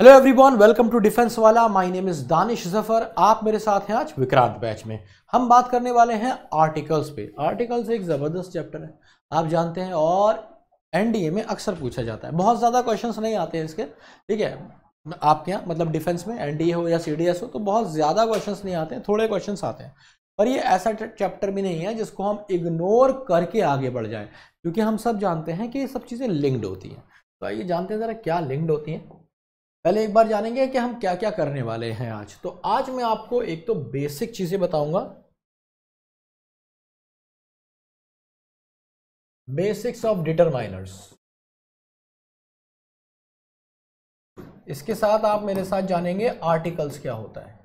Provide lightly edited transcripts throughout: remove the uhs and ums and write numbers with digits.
Hello everyone, welcome to defence वाला। My name is Danish Zafar. आप मेरे साथ हैं आज विक्रांत बैच में। हम बात करने वाले हैं आर्टिकल्स पे। आर्टिकल्स एक ज़बरदस्त चैप्टर है, आप जानते हैं, और एनडीए में अक्सर पूछा जाता है। बहुत ज़्यादा क्वेश्चंस नहीं आते हैं इसके, ठीक है। आपके यहाँ मतलब डिफेंस में एनडीए हो या सीडीएस हो तो बहुत ज़्यादा क्वेश्चंस नहीं आते हैं, थोड़े क्वेश्चंस आते हैं। पर ये ऐसा चैप्टर भी नहीं है जिसको हम इग्नोर करके आगे बढ़ जाएं, क्योंकि हम सब जानते हैं कि ये सब चीज़ें लिंक्ड होती हैं। तो आइए जानते हैं ज़रा क्या लिंक्ड होती हैं। पहले एक बार जानेंगे कि हम क्या क्या करने वाले हैं आज। तो आज मैं आपको एक तो बेसिक चीजें बताऊंगा, बेसिक्स ऑफ डिटरमाइनर्स। इसके साथ आप मेरे साथ जानेंगे आर्टिकल्स क्या होता है।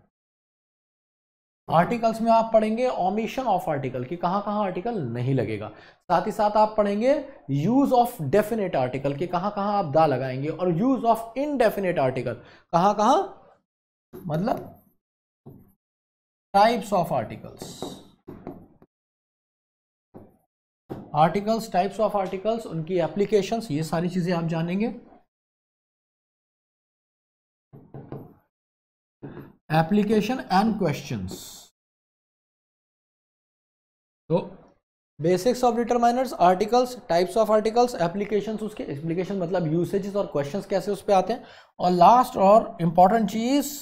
आर्टिकल्स में आप पढ़ेंगे ओमिशन ऑफ आर्टिकल कि कहां कहां आर्टिकल नहीं लगेगा। साथ ही साथ आप पढ़ेंगे यूज ऑफ डेफिनेट आर्टिकल कि कहां कहां आप दा लगाएंगे, और यूज ऑफ इनडेफिनेट आर्टिकल कहां कहां, मतलब types of articles. Articles, types of articles, उनकी एप्लीकेशंस, ये सारी चीजें आप जानेंगे। Application and questions. तो basics of determiners, articles, types of articles, applications, उसके एप्लीकेशन मतलब यूसेजेस और क्वेश्चंस कैसे उस पे आते हैं, और लास्ट और इंपॉर्टेंट चीज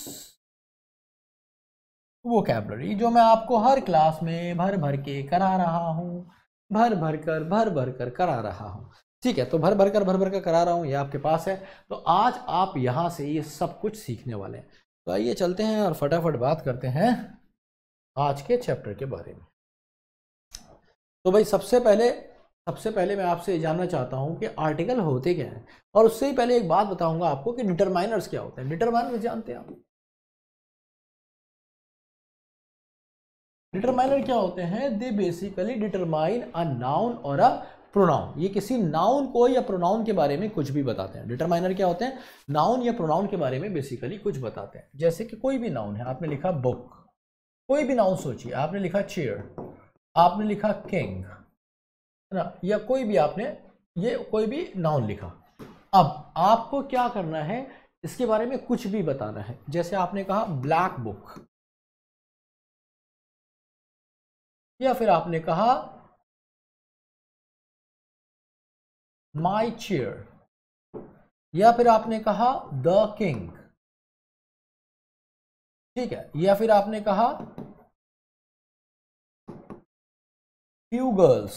वोकैबुलरी, जो मैं आपको हर क्लास में भर भर के करा रहा हूं, भर भर कर करा रहा हूं। ठीक है, तो भर भर कर करा रहा हूं, ये आपके पास है। तो आज आप यहां से ये सब कुछ सीखने वाले हैं। तो आइए चलते हैं और फटाफट बात करते हैं आज के चैप्टर के बारे में। तो भाई सबसे पहले मैं आपसे जानना चाहता हूं कि आर्टिकल होते क्या हैं, और उससे ही पहले एक बात बताऊंगा आपको कि डिटरमाइनर्स क्या होते हैं। डिटरमाइनर्स जानते हैं आप? डिटरमाइनर क्या होते हैं? They basically determine a noun और अ प्रोनाउन। ये किसी नाउन को या प्रोनाउन के बारे में कुछ भी बताते हैं। डिटरमाइनर क्या होते हैं? नाउन या प्रोनाउन के बारे में बेसिकली कुछ बताते हैं। जैसे कि कोई भी नाउन है, आपने लिखा बुक, कोई भी नाउन सोचिए, आपने लिखा चेयर, आपने लिखा किंग, है ना, या कोई भी आपने ये कोई भी नाउन लिखा। अब आपको क्या करना है, इसके बारे में कुछ भी बताना है। जैसे आपने कहा ब्लैक बुक, या फिर आपने कहा माई चेयर, या फिर आपने कहा द किंग, ठीक है, या फिर आपने कहा फ्यू गर्ल्स।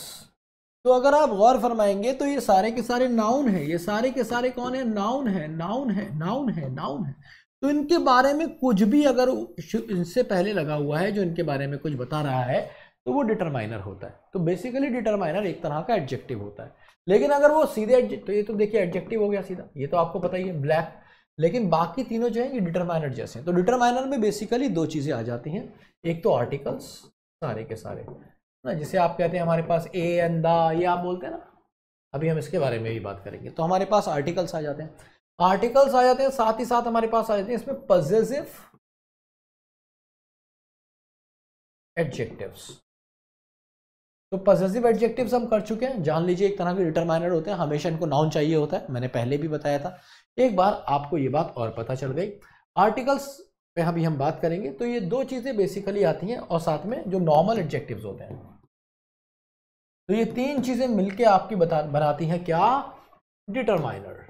तो अगर आप गौर फरमाएंगे तो ये सारे के सारे नाउन है, ये सारे के सारे कौन है? नाउन है, नाउन है, नाउन है, नाउन है। तो इनके बारे में कुछ भी अगर इनसे पहले लगा हुआ है जो इनके बारे में कुछ बता रहा है तो वो डिटरमाइनर होता है। तो बेसिकली डिटरमाइनर एक तरह का एडजेक्टिव होता है। लेकिन अगर वो सीधे तो ये तो देखिए एडजेक्टिव हो गया सीधा, ये तो आपको पता ही है ब्लैक। लेकिन बाकी तीनों जो है ये डिटरमाइनर जैसे हैं। तो डिटरमाइनर में बेसिकली दो चीजें आ जाती हैं। एक तो आर्टिकल्स सारे के सारे ना, जिसे आप कहते हैं हमारे पास ए एंड द, ये आप बोलते हैं ना, अभी हम इसके बारे में भी बात करेंगे। तो हमारे पास आर्टिकल्स आ जाते हैं, आर्टिकल्स आ जाते हैं, साथ ही साथ हमारे पास आ जाते हैं इसमें पजेसिव एडजेक्टिव्स। तो पजेसिव एडजेक्टिव्स हम कर चुके हैं, जान लीजिए एक तरह के डिटरमाइनर होते हैं। हमेशा इनको नाउन चाहिए होता है, मैंने पहले भी बताया था। एक बार आपको ये बात और पता चल गई। आर्टिकल्स पे अभी हम बात करेंगे। तो ये दो चीजें बेसिकली आती हैं, और साथ में जो नॉर्मल एडजेक्टिव्स होते हैं। तो ये तीन चीजें मिलके आपकी बनाती हैं क्या? डिटरमाइनर।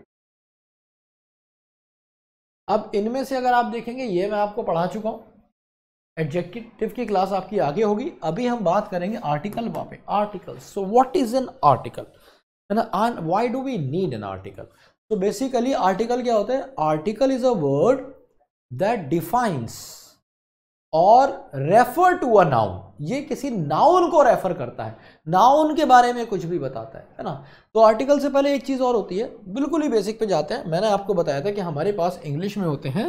अब इनमें से अगर आप देखेंगे, ये मैं आपको पढ़ा चुका हूं, एडजेक्टिव की क्लास आपकी आगे होगी। अभी हम बात करेंगे आर्टिकल पे। Article, so what is an article, है ना, why do we need an article? तो बेसिकली आर्टिकल क्या होता है? Article is a word that defines or refer to a noun. ये किसी नाउन को रेफर करता है, नाउन के बारे में कुछ भी बताता है ना। तो आर्टिकल से पहले एक चीज और होती है, बिल्कुल ही बेसिक पे जाते हैं। मैंने आपको बताया था कि हमारे पास इंग्लिश में होते हैं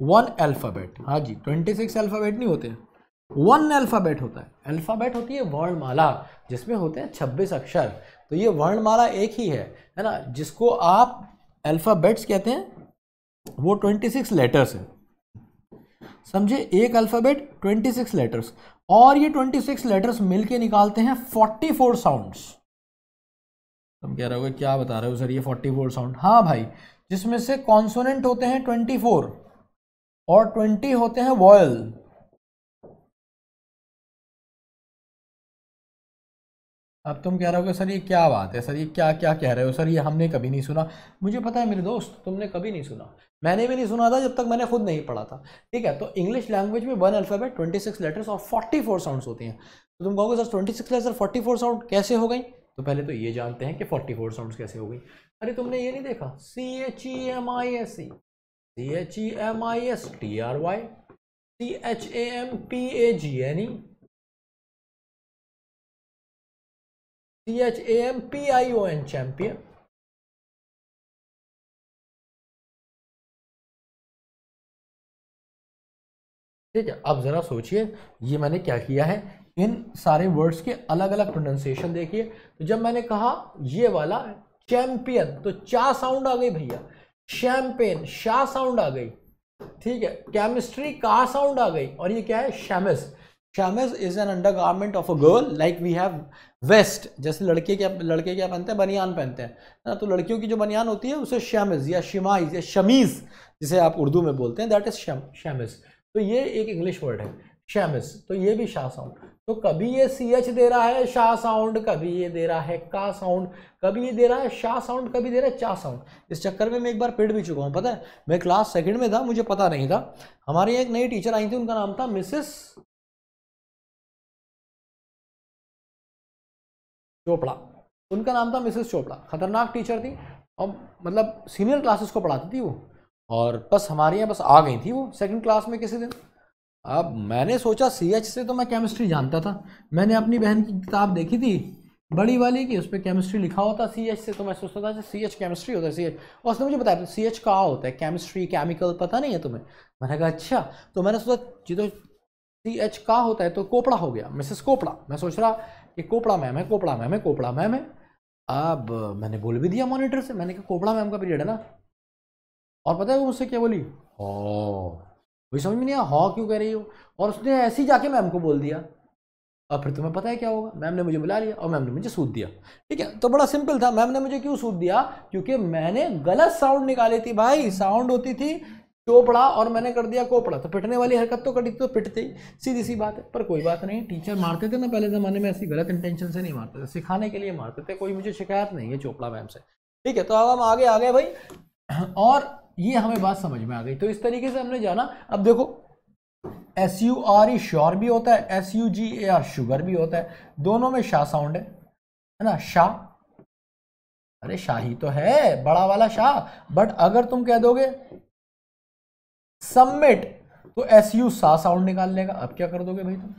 1 अल्फाबेट। हाँ जी, 26 अल्फाबेट नहीं होते, 1 अल्फाबेट होता है। अल्फाबेट होती है वर्णमाला, जिसमें होते हैं 26 अक्षर। तो ये वर्णमाला एक ही है ना, जिसको आप अल्फाबेट्स कहते हैं। वो 26 लेटर्स है, समझे, एक अल्फाबेट 26 लेटर्स, और ये 26 लेटर्स मिलके निकालते हैं 44 साउंड्स। तुम कह रहे हो क्या बता रहे हो सर, ये 44 साउंड? हाँ भाई, जिसमें से कॉन्सोनेंट होते हैं 24 और 20 होते हैं वॉयल। अब तुम कह रहे हो कि सर ये क्या बात है, सर ये क्या क्या कह रहे हो सर, ये हमने कभी नहीं सुना। मुझे पता है मेरे दोस्त, तुमने कभी नहीं सुना, मैंने भी नहीं सुना था जब तक मैंने खुद नहीं पढ़ा था। ठीक है, तो इंग्लिश लैंग्वेज में 1 अल्फाबेट 26 लेटर्स और 44 साउंड्स होती हैं। तो तुम कहोगे सर 26 लेटर्स 44 साउंड कैसे हो गई? तो पहले तो ये जानते हैं कि 44 साउंड्स कैसे हो गई। अरे तुमने ये नहीं देखा, CHEMISE, CHEMISTRY, CHAMPAGNE, CHAMPION, champion. ठीक है, अब जरा सोचिए ये मैंने क्या किया है, इन सारे वर्ड्स के अलग अलग प्रोनाउंसिएशन देखिए। तो जब मैंने कहा ये वाला चैंपियन तो चा साउंड आ गई भैया, शैंपेन शा साउंड आ गई, ठीक है, केमिस्ट्री का साउंड आ गई, और ये क्या है, chemise. Chemise is an undergarment of a girl, like we have vest, जैसे लड़के क्या पहनते हैं, बनियान पहनते हैं ना, तो लड़कियों की जो बनियान होती है उसे शैमिस या शिमाइज या शमीज जिसे आप उर्दू में बोलते हैं, दैट इज शैमिस। तो ये एक इंग्लिश वर्ड है शैमिस, तो ये भी शाह साउंड। तो कभी ये CH दे रहा है शाह साउंड, कभी ये दे रहा है का साउंड, कभी ये दे रहा है शाह साउंड, कभी दे रहा है चा साउंड। इस चक्कर में मैं एक बार पिट भी चुका हूँ, पता है, मैं क्लास 2nd में था, मुझे पता नहीं था। हमारे यहाँ एक नई टीचर आई थी, उनका नाम था मिसेस चोपड़ा, उनका नाम था मिसेस चोपड़ा। खतरनाक टीचर थी, और मतलब सीनियर क्लासेस को पढ़ाती थी वो, और बस हमारे यहाँ बस आ गई थी वो 2nd क्लास में किसी दिन। अब मैंने सोचा CH से तो मैं केमिस्ट्री जानता था, मैंने अपनी बहन की किताब देखी थी बड़ी वाली की, उस पर केमिस्ट्री लिखा होता CH से, तो मैं सोचता था CH केमिस्ट्री होता है CH, और उसने मुझे बताया CH का होता है केमिस्ट्री केमिकल, पता नहीं है तुम्हें? मैंने कहा अच्छा, तो मैंने सोचा जी तो CH का होता है तो कोपड़ा हो गया, मिसेस कोपड़ा। मैं सोच रहा कि कोपड़ा मैम है, कोपड़ा मैम है, कोपड़ा मैम है। अब मैंने बोल भी दिया मॉनिटर से, मैंने कहा कोपड़ा मैम का पीरियड है ना, और पता है वो मुझसे क्या बोली, वही समझ में नहीं आया हाँ क्यों कह रही हो, और उसने ऐसे ही जाके मैम को बोल दिया। अब फिर तुम्हें पता है क्या होगा, मैम ने मुझे बुला लिया और मैम ने मुझे सूद दिया। ठीक है, तो बड़ा सिंपल था, मैम ने मुझे क्यों सूद दिया, क्योंकि मैंने गलत साउंड निकाली थी भाई, साउंड होती थी चोपड़ा और मैंने कर दिया कोपड़ा, तो पिटने वाली हरकत तो करी तो पिटते ही, सीधी सी बात है। पर कोई बात नहीं, टीचर मारते थे ना पहले ज़माने में, ऐसी गलत इंटेंशन से नहीं मारते थे, सिखाने के लिए मारते थे, कोई मुझे शिकायत नहीं है चोपड़ा मैम से। ठीक है, तो अब हम आगे आ गए भाई, और ये हमें बात समझ में आ गई। तो इस तरीके से हमने जाना। अब देखो SURE श्योर भी होता है, SUGAR शुगर भी होता है, दोनों में शाह साउंड है ना, शाह, अरे शाही तो है बड़ा वाला शाह। बट अगर तुम कह दोगे सबमिट तो SU सा साउंड निकाल लेगा। अब क्या कर दोगे भाई तुम,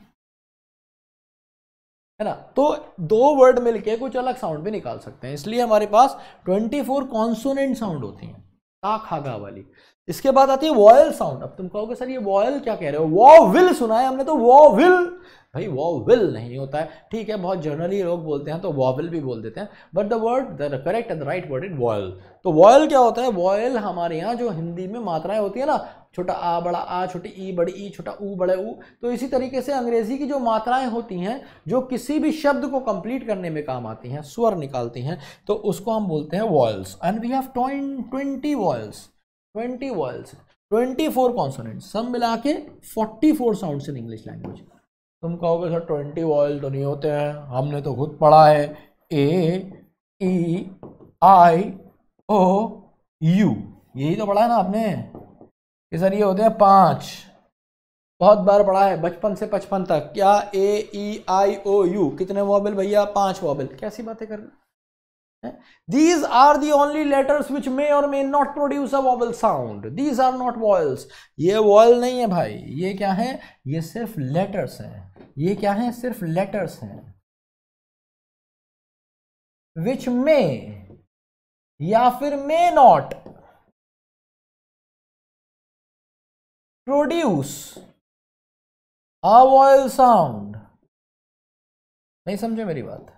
है ना, तो दो वर्ड मिलके कुछ अलग साउंड भी निकाल सकते हैं, इसलिए हमारे पास 24 कॉन्सोनेंट साउंड होती हैं, ता खा गा वाली। इसके बाद आती है वॉयल साउंड। अब तुम कहोगे सर ये वॉयल क्या कह रहे हो, वॉविल सुना है हमने तो वॉविल, भाई वॉविल नहीं होता है, ठीक है, बहुत जनरली लोग बोलते हैं तो वॉविल भी बोल देते हैं, but the word the correct and the right word is vial. तो वॉयल क्या होता है, वॉयल हमारे यहाँ जो हिंदी में मात्राएं होती है ना, छोटा आ बड़ा आ, छोटी ई बड़ी ई, छोटा ऊ बड़े ऊ, तो इसी तरीके से अंग्रेजी की जो मात्राएं होती हैं जो किसी भी शब्द को कंप्लीट करने में काम आती हैं, स्वर निकालती हैं, तो उसको हम बोलते हैं vowels. And we have 20 vowels, 20 vowels, 24 consonants, सब मिला के 44 साउंड्स इन इंग्लिश लैंग्वेज। तुम कहोगे सर 20 वॉयल तो नहीं होते हैं, हमने तो खुद पढ़ा है AEIOU, यही तो पढ़ा है ना आपने कि सर ये होते हैं 5, बहुत बार पढ़ा है बचपन से 55 तक। क्या AEIOU कितने वॉबल भैया, 5 वॉबल, कैसी बातें कर रहे हैं। These are the only letters which may or may not produce a vowel sound. These are not vowels. ये वॉयल नहीं है भाई, ये क्या है, ये सिर्फ लेटर्स हैं। ये क्या है, सिर्फ लेटर्स हैं। Which may या फिर may not produce a vowel sound। नहीं समझे मेरी बात?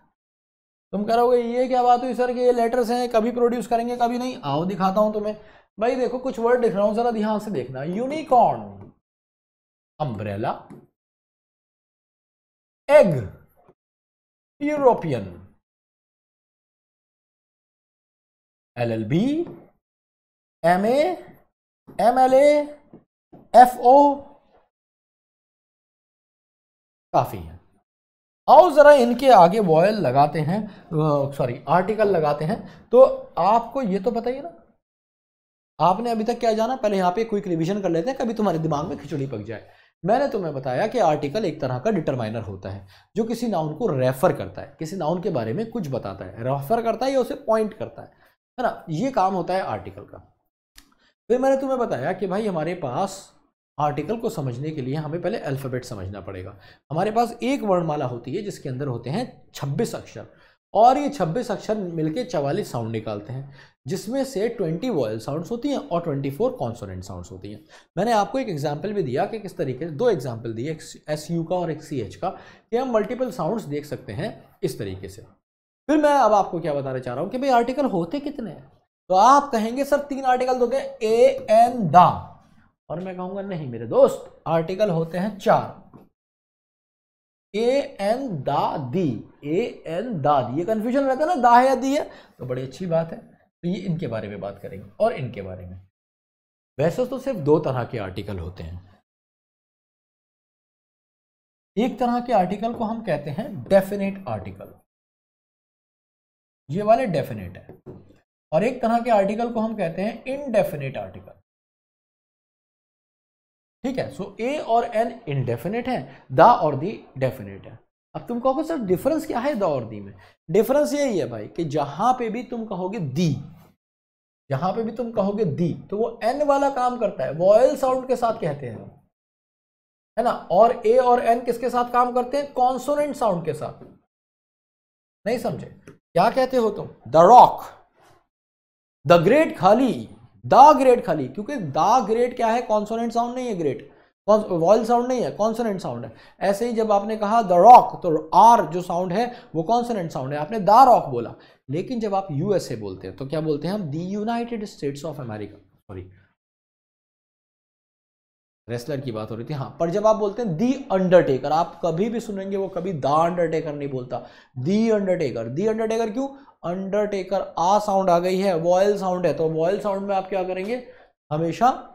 तुम करोगे ये क्या बात हुई सर कि ये लेटर्स हैं, कभी प्रोड्यूस करेंगे कभी नहीं। आओ दिखाता हूं तुम्हें। भाई देखो कुछ वर्ड लिख रहा हूं, जरा ध्यान से देखना। Unicorn, umbrella, egg, European, LLB, MA, MLA, FO काफी है। आओ जरा इनके आगे वॉयल लगाते हैं, सॉरी आर्टिकल लगाते हैं। तो आपको ये तो बताइए ना, आपने अभी तक क्या जाना, पहले यहाँ पे क्विक रिवीजन कर लेते हैं, कभी तुम्हारे दिमाग में खिचड़ी पक जाए। मैंने तुम्हें बताया कि आर्टिकल एक तरह का डिटरमाइनर होता है जो किसी नाउन को रेफर करता है, किसी नाउन के बारे में कुछ बताता है, रेफर करता है या उसे पॉइंट करता है ना, ये काम होता है आर्टिकल का। फिर मैंने तुम्हें बताया कि भाई हमारे पास आर्टिकल को समझने के लिए हमें पहले अल्फ़ाबेट समझना पड़ेगा। हमारे पास एक वर्णमाला होती है जिसके अंदर होते हैं 26 अक्षर, और ये 26 अक्षर मिलके 44 साउंड निकालते हैं, जिसमें से 20 वॉयल साउंड्स होती हैं और 24 कॉन्सोनेंट साउंड्स होती हैं। मैंने आपको एक एग्जाम्पल भी दिया कि किस तरीके से, 2 एग्जाम्पल दिए, एक SU का और एक CH का, कि हम मल्टीपल साउंड्स देख सकते हैं इस तरीके से। फिर मैं अब आपको क्या बताना चाह रहा हूँ कि भाई आर्टिकल होते कितने हैं। तो आप कहेंगे सर 3 आर्टिकल होते हैं, ए एन दा, और मैं कहूंगा नहीं मेरे दोस्त, आर्टिकल होते हैं 4, ए एन दा दी, ए एन दा दी। ये कंफ्यूजन रहता है ना, दा है या दी है, तो बड़ी अच्छी बात है। तो ये इनके बारे में बात करेंगे और इनके बारे में। वैसे तो सिर्फ 2 तरह के आर्टिकल होते हैं। एक तरह के आर्टिकल को हम कहते हैं डेफिनेट आर्टिकल, ये वाले डेफिनेट है, और एक तरह के आर्टिकल को हम कहते हैं इनडेफिनेट आर्टिकल। ठीक है, सो ए और एन इनडेफिनेट है, द और दी डेफिनेट है। अब तुम कहोगे सर डिफरेंस क्या है द और दी में? डिफरेंस यही है भाई कि जहां पे भी तुम कहोगे दी, जहां पे भी तुम कहोगे दी, तो वो एन वाला काम करता है, वॉयल साउंड के साथ कहते हैं, है ना। और ए और एन किसके साथ काम करते हैं? कॉन्सोनेंट साउंड के साथ। नहीं समझे? क्या कहते हो तुम? द रॉक, द ग्रेट खाली, द ग्रेट खाली, क्योंकि द ग्रेट क्या है? कॉन्सोनेंट साउंड नहीं है, ग्रेट वॉयल साउंड नहीं है, कॉन्सोनेंट साउंड है। ऐसे ही जब आपने कहा द रॉक, तो आर जो साउंड है वो कॉन्सोनेंट साउंड है, आपने द रॉक बोला। लेकिन जब आप यूएसए बोलते हैं तो क्या बोलते हैं हम? The United States of America, sorry wrestler की बात हो रही थी, हाँ। पर जब आप बोलते हैं दी अंडरटेकर, आप कभी भी सुनेंगे वो कभी द अंडरटेकर नहीं बोलता, दी अंडरटेकर। दी अंडरटेकर क्यों? अंडरटेकर आ साउंड आ गई है, वॉयल साउंड है, तो वॉयल साउंड में आप क्या करेंगे? हमेशा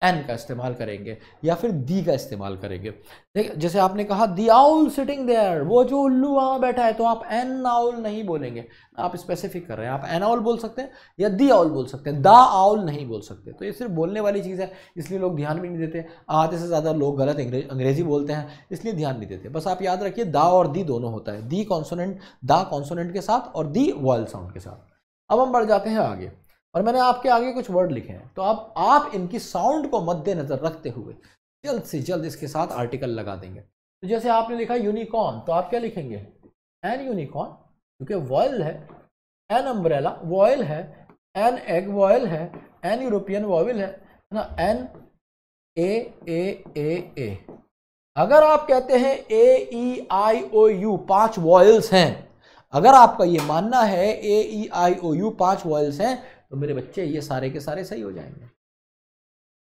एन का इस्तेमाल करेंगे या फिर दी का इस्तेमाल करेंगे। ठीक, जैसे आपने कहा दी आउल सिटिंग देयर, वो जो उल्लू वहां बैठा है, तो आप एन आउल नहीं बोलेंगे, आप स्पेसिफिक कर रहे हैं। आप एन आउल बोल सकते हैं या दी आउल बोल सकते हैं, द आउल नहीं बोल सकते। तो ये सिर्फ बोलने वाली चीज़ है, इसलिए लोग ध्यान भी नहीं देते। आधे से ज़्यादा लोग गलत अंग्रेजी बोलते हैं, इसलिए ध्यान नहीं देते। बस आप याद रखिए दा और दी दोनों होता है, दी कॉन्सोनेंट, दा कॉन्सोनेंट के साथ और दी वॉयल साउंड के साथ। अब हम बढ़ जाते हैं आगे, और मैंने आपके आगे कुछ वर्ड लिखे हैं, तो अब आप इनकी साउंड को मद्देनजर रखते हुए जल्द से जल्द इसके साथ आर्टिकल लगा देंगे। तो जैसे आपने लिखा यूनिकॉर्न, तो आप क्या लिखेंगे? एन यूनिकॉर्न, क्योंकि वॉयल है। एन अम्ब्रेला वॉयल है, एन एग वॉयल है, एन यूरोपियन वॉयल है ना, एन ए। अगर आप कहते हैं ए ई आई ओ यू 5 वॉयल्स हैं, अगर आपका ये मानना है ए ई आई ओ यू 5 वॉयल्स हैं, तो मेरे बच्चे ये सारे के सारे सही हो जाएंगे।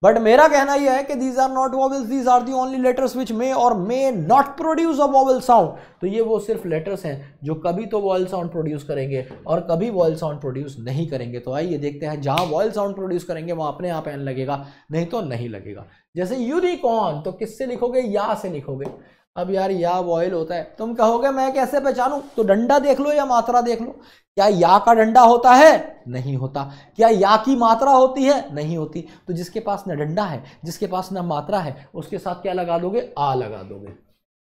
बट मेरा कहना यह है कि these are not vowels, these are the only letters which may और may not produce a vowel sound. तो ये वो सिर्फ लेटर्स हैं जो कभी तो वॉवेल साउंड प्रोड्यूस करेंगे और कभी वॉवेल साउंड प्रोड्यूस नहीं करेंगे। तो आइए देखते हैं, जहां वॉवेल साउंड प्रोड्यूस करेंगे वहां अपने आप एन लगेगा, नहीं तो नहीं लगेगा। जैसे यूनिकॉर्न, तो किससे लिखोगे? या से लिखोगे। अब यार या वॉयल होता है, तुम कहोगे मैं कैसे पहचानूं? तो डंडा देख लो या मात्रा देख लो। क्या या का डंडा होता है? नहीं होता। क्या या की मात्रा होती है? नहीं होती। तो जिसके पास न डंडा है, जिसके पास न मात्रा है, उसके साथ क्या लगा दोगे? आ लगा दोगे।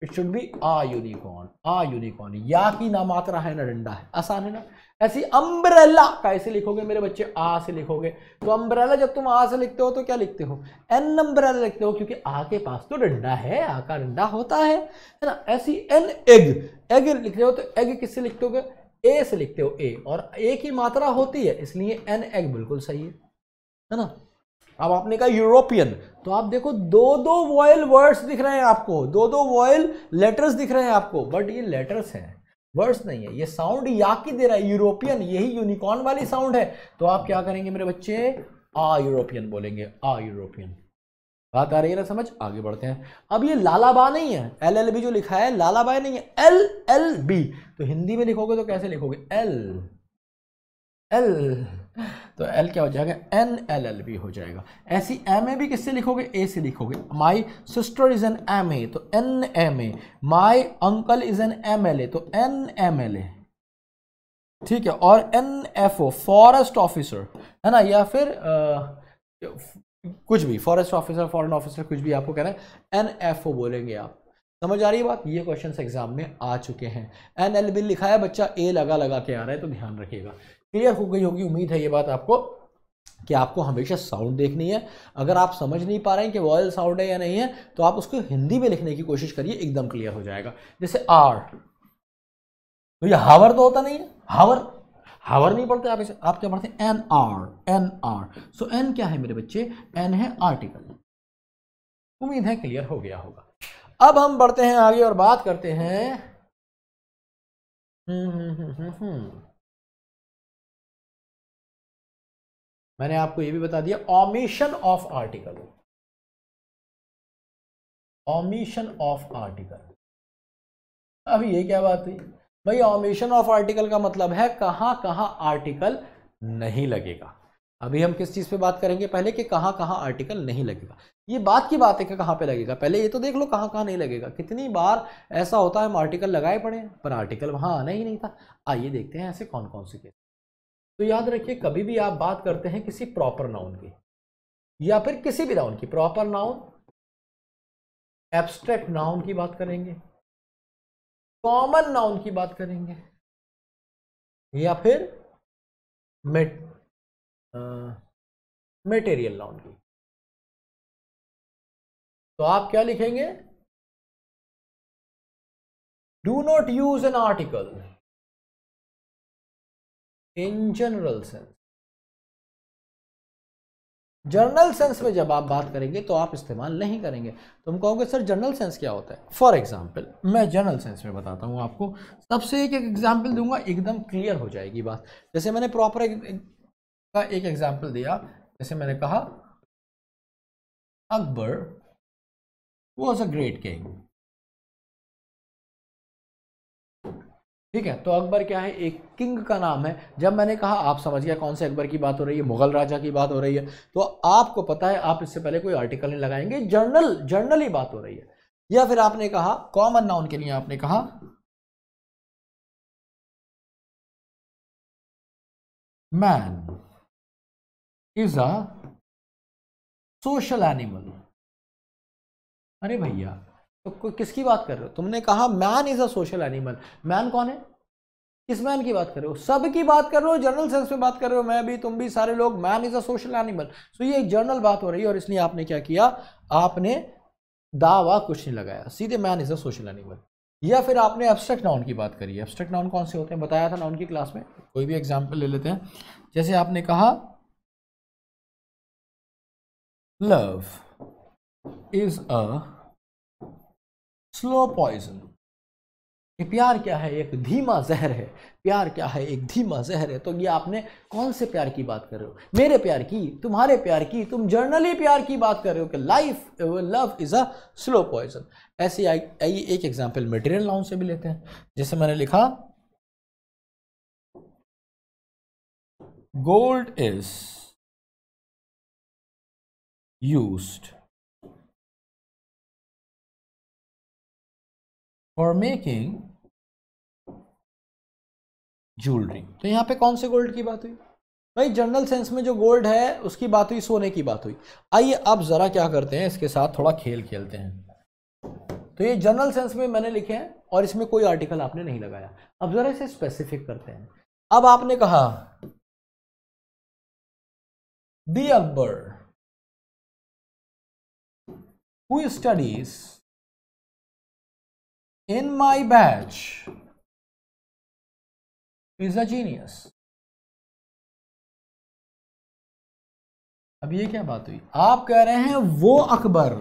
It should be a unicorn, a unicorn. या की ना मात्रा है ना डंडा है, आसान है ना। ऐसी अम्ब्रेला कैसे लिखोगे मेरे बच्चे? आ से लिखोगे। तो अम्ब्रेला जब तुम आ से लिखते हो तो क्या लिखते हो? एन अम्ब्रेला लिखते हो, क्योंकि आ के पास तो डंडा है, आ का डंडा होता है ना। ऐसी एन एग, एग लिखते हो तो एग किससे लिखते हो? ए से लिखते हो, ए, और ए की मात्रा होती है, इसलिए एन एग बिल्कुल सही है ना। अब आपने कहा यूरोपियन, तो आप देखो 2-2 वॉयल वर्ड्स दिख रहे हैं आपको, 2-2 वॉयल लेटर्स दिख रहे हैं आपको, बट ये लेटर्स हैं, वर्ड्स नहीं है। ये साउंड या की दे रहा है, यूरोपियन, यही यूनिकॉर्न वाली साउंड है। तो आप क्या करेंगे मेरे बच्चे? आ यूरोपियन बोलेंगे, आ यूरोपियन। बात आ रही है ना समझ? आगे बढ़ते हैं। अब ये लालाबा नहीं है, LLB जो लिखा है लालाबा नहीं है, LLB। तो हिंदी में लिखोगे तो कैसे लिखोगे? एल एल तो एल क्या हो जाएगा, NLLB हो जाएगा। ऐसी MA भी किससे लिखोगे, A से लिखोगे। My sister is an MA तो NMA, my uncle is an MLA तो NMLA, ठीक है। और NFO फॉरेस्ट ऑफिसर है ना, या फिर कुछ भी, फॉरेस्ट ऑफिसर, फॉरेन ऑफिसर, कुछ भी आपको कहना है, NFO बोलेंगे आप। समझ आ रही है बात। ये क्वेश्चन एग्जाम में आ चुके हैं। NLB लिखा है बच्चा, A लगा के आ रहा है, तो ध्यान रखिएगा। क्लियर हो गई होगी उम्मीद है ये बात आपको, कि आपको हमेशा साउंड देखनी है। अगर आप समझ नहीं पा रहे हैं कि वॉयल साउंड है या नहीं है, तो आप उसको हिंदी में लिखने की कोशिश करिए, एकदम क्लियर हो जाएगा। जैसे आर, तो ये हावर तो होता नहीं है, हावर नहीं पढ़ते आप इसे, आप क्या पढ़ते हैं, NR। सो N क्या है मेरे बच्चे, N है आर्टिकल। उम्मीद है क्लियर हो गया होगा। अब हम बढ़ते हैं आगे और बात करते हैं मैंने आपको ये भी बता दिया, omission of article. Omission of article, अब ये क्या बात हुई भाई, ओमिशन ऑफ आर्टिकल का मतलब है कहां कहां आर्टिकल नहीं लगेगा। अभी हम किस चीज पे बात करेंगे पहले, कि कहां कहां आर्टिकल नहीं लगेगा। ये बात की बात है कि कहां पे लगेगा, पहले ये तो देख लो कहां कहां नहीं लगेगा। कितनी बार ऐसा होता है हम आर्टिकल लगाए पड़े पर आर्टिकल वहां आना ही नहीं था। आइए देखते हैं ऐसे कौन कौन से केस। तो याद रखिए, कभी भी आप बात करते हैं किसी प्रॉपर नाउन की या फिर किसी भी नाउन की, प्रॉपर नाउन, एब्स्ट्रैक्ट नाउन की बात करेंगे, कॉमन नाउन की बात करेंगे, या फिर मटेरियल नाउन की, तो आप क्या लिखेंगे, do not use an article in general sense. Journal sense में जब आप बात करेंगे तो आप इस्तेमाल नहीं करेंगे। तुम कहोगे सर जनरल सेंस क्या होता है। फॉर एग्जाम्पल मैं जनरल सेंस में बताता हूं आपको, सबसे एक एग्जाम्पल दूंगा, एकदम क्लियर हो जाएगी बात। जैसे मैंने प्रॉपर का एक एग्जाम्पल दिया, जैसे मैंने कहा Akbar was a great king, ठीक है। तो अकबर क्या है, एक किंग का नाम है। जब मैंने कहा, आप समझ गया कौन से अकबर की बात हो रही है, मुगल राजा की बात हो रही है, तो आपको पता है आप इससे पहले कोई आर्टिकल नहीं लगाएंगे, जर्नली बात हो रही है। या फिर आपने कहा कॉमन नाउन के लिए, आपने कहा man is a social animal. अरे भैया, तो किसकी बात कर रहे हो, तुमने कहा man is a social animal. Man कौन है, किस मैन की बात कर रहे हो, सब की बात कर रहे हो, जनरल सेंस में बात कर रहे हो, मैं भी, तुम भी, सारे लोग। Man is a social animal, तो ये एक जनरल बात हो रही है, और इसलिए आपने क्या किया, आपने दावा कुछ नहीं लगाया, सीधे man is a social animal. या फिर आपने एब्स्ट्रैक्ट नाउन की बात करी है। एब्स्ट्रैक्ट नाउन कौन से होते हैं, बताया था नाउन की क्लास में। कोई भी एग्जाम्पल ले लेते हैं, जैसे आपने कहा love is a slow poison. ये प्यार क्या है, एक धीमा जहर है। प्यार क्या है, एक धीमा जहर है। तो ये आपने कौन से प्यार की बात कर रहे हो, मेरे प्यार की, तुम्हारे प्यार की, तुम जर्नली प्यार की बात कर रहे हो कि life love is a slow poison. ऐसे आइए एक एग्जांपल मटेरियल नाउन से भी लेते हैं। जैसे मैंने लिखा gold is used for making jewellery. तो यहां पे कौन से गोल्ड की बात हुई भाई, जनरल सेंस में जो गोल्ड है उसकी बात हुई, सोने की बात हुई। आइए अब जरा क्या करते हैं, इसके साथ थोड़ा खेल खेलते हैं। तो ये जनरल सेंस में मैंने लिखे हैं और इसमें कोई आर्टिकल आपने नहीं लगाया। अब जरा इसे स्पेसिफिक करते हैं। अब आपने कहा the Akbar who studies in my batch is a genius. अब ये क्या बात हुई, आप कह रहे हैं वो अकबर,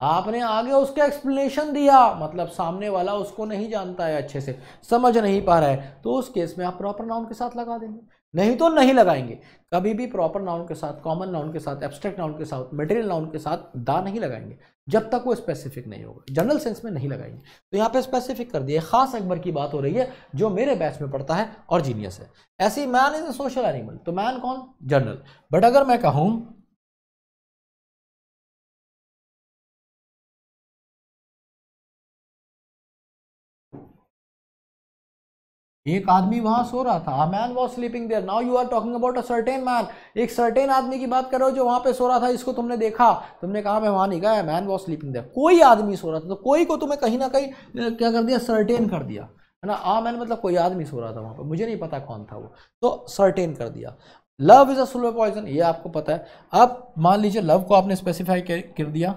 आपने आगे उसका एक्सप्लेनेशन दिया, मतलब सामने वाला उसको नहीं जानता है, अच्छे से समझ नहीं पा रहा है, तो उस केस में आप प्रॉपर नाउन के साथ लगा देंगे। नहीं तो नहीं लगाएंगे। कभी भी प्रॉपर नाउन के साथ, कॉमन नाउन के साथ, एब्स्ट्रैक्ट नाउन के साथ, मटेरियल नाउन के साथ दा नहीं लगाएंगे जब तक वो स्पेसिफिक नहीं होगा, जनरल सेंस में नहीं लगाएंगे। तो यहाँ पे स्पेसिफिक कर दिया। खास अकबर की बात हो रही है जो मेरे बैच में पढ़ता है और जीनियस है। ऐसे ही man is a social animal, तो मैन कौन, जनरल। बट अगर मैं कहूं एक आदमी वहां सो रहा था, a man was sleeping there, now you are talking about a certain man, एक सर्टेन आदमी की बात कर रहे हो जो वहां पे सो रहा था, इसको तुमने देखा, तुमने कहा मैं वहां नहीं गया, मैन वॉज स्लीपिंग देयर, कोई आदमी सो रहा था, तो कोई को तुम्हें कहीं ना कहीं क्या कर दिया, सर्टेन कर दिया, है ना। आ मैन मतलब कोई आदमी सो रहा था वहां पर, मुझे नहीं पता कौन था वो, तो सर्टेन कर दिया। लव इज अ सुलर पॉइजन, ये आपको पता है। अब मान लीजिए लव को आपने स्पेसिफाई कर दिया,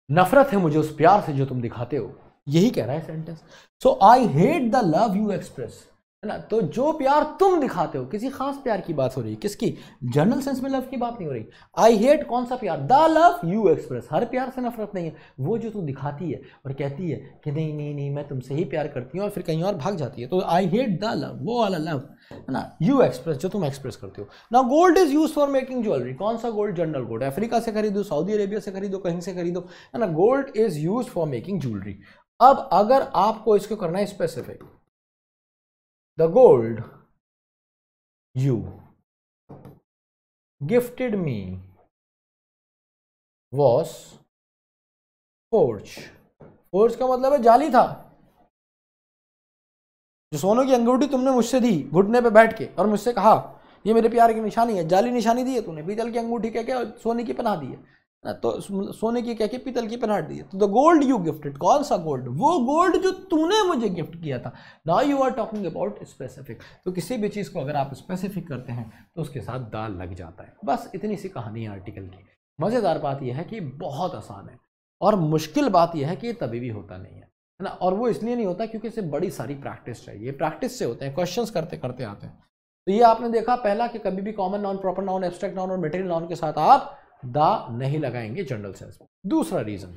नफरत है मुझे उस प्यार से जो तुम दिखाते हो, यही कह रहा है sentence. So I hate the love you express, है ना। तो जो प्यार तुम दिखाते हो, किसी खास प्यार की बात हो रही है, किसकी, जनरल सेंस में लव की बात नहीं हो रही। आई हेट कौन सा प्यार, द लव यू एक्सप्रेस, हर प्यार से नफरत नहीं है, वो जो तू दिखाती है और कहती है कि नहीं नहीं नहीं मैं तुमसे ही प्यार करती हूँ और फिर कहीं और भाग जाती है, तो आई हेट द लव, वो वाला लव, है ना। यू एक्सप्रेस, जो तुम एक्सप्रेस करते हो। ना gold is use for making jewellery, कौन सा गोल्ड, जनरल गोल्ड, अफ्रीका से खरीदो, सऊदी अरेबिया से खरीदो, कहीं से खरीदो, है ना। Gold is use for making jewellery. अब अगर आपको इसको करना है specific, the gold you gifted me was forge, forge का मतलब है जाली था, जो सोने की अंगूठी तुमने मुझसे दी घुटने पे बैठ के और मुझसे कहा ये मेरे प्यार की निशानी है, जाली निशानी दी है तूने, पीतल की अंगूठी कह के सोने की पनाह दी है ना, तो सोने की कह के पीतल की पनाह दी है। तो द गोल्ड यू गिफ्टेड, कौन सा गोल्ड, वो गोल्ड जो तूने मुझे गिफ्ट किया था। Now you are talking about specific, तो किसी भी चीज़ को अगर आप स्पेसिफिक करते हैं तो उसके साथ दाल लग जाता है। बस इतनी सी कहानी है आर्टिकल की। मज़ेदार बात यह है कि बहुत आसान है, और मुश्किल बात यह है कि ये तभी भी होता नहीं है ना। और वो इसलिए नहीं होता क्योंकि इसे बड़ी सारी प्रैक्टिस चाहिए, प्रैक्टिस से होते हैं, क्वेश्चंस करते करते आते हैं। तो ये आपने देखा पहला कि कभी भी common noun, proper noun, abstract noun और मटेरियल नाउन के साथ आप दा नहीं लगाएंगे जनरल सेंस में। दूसरा रीजन,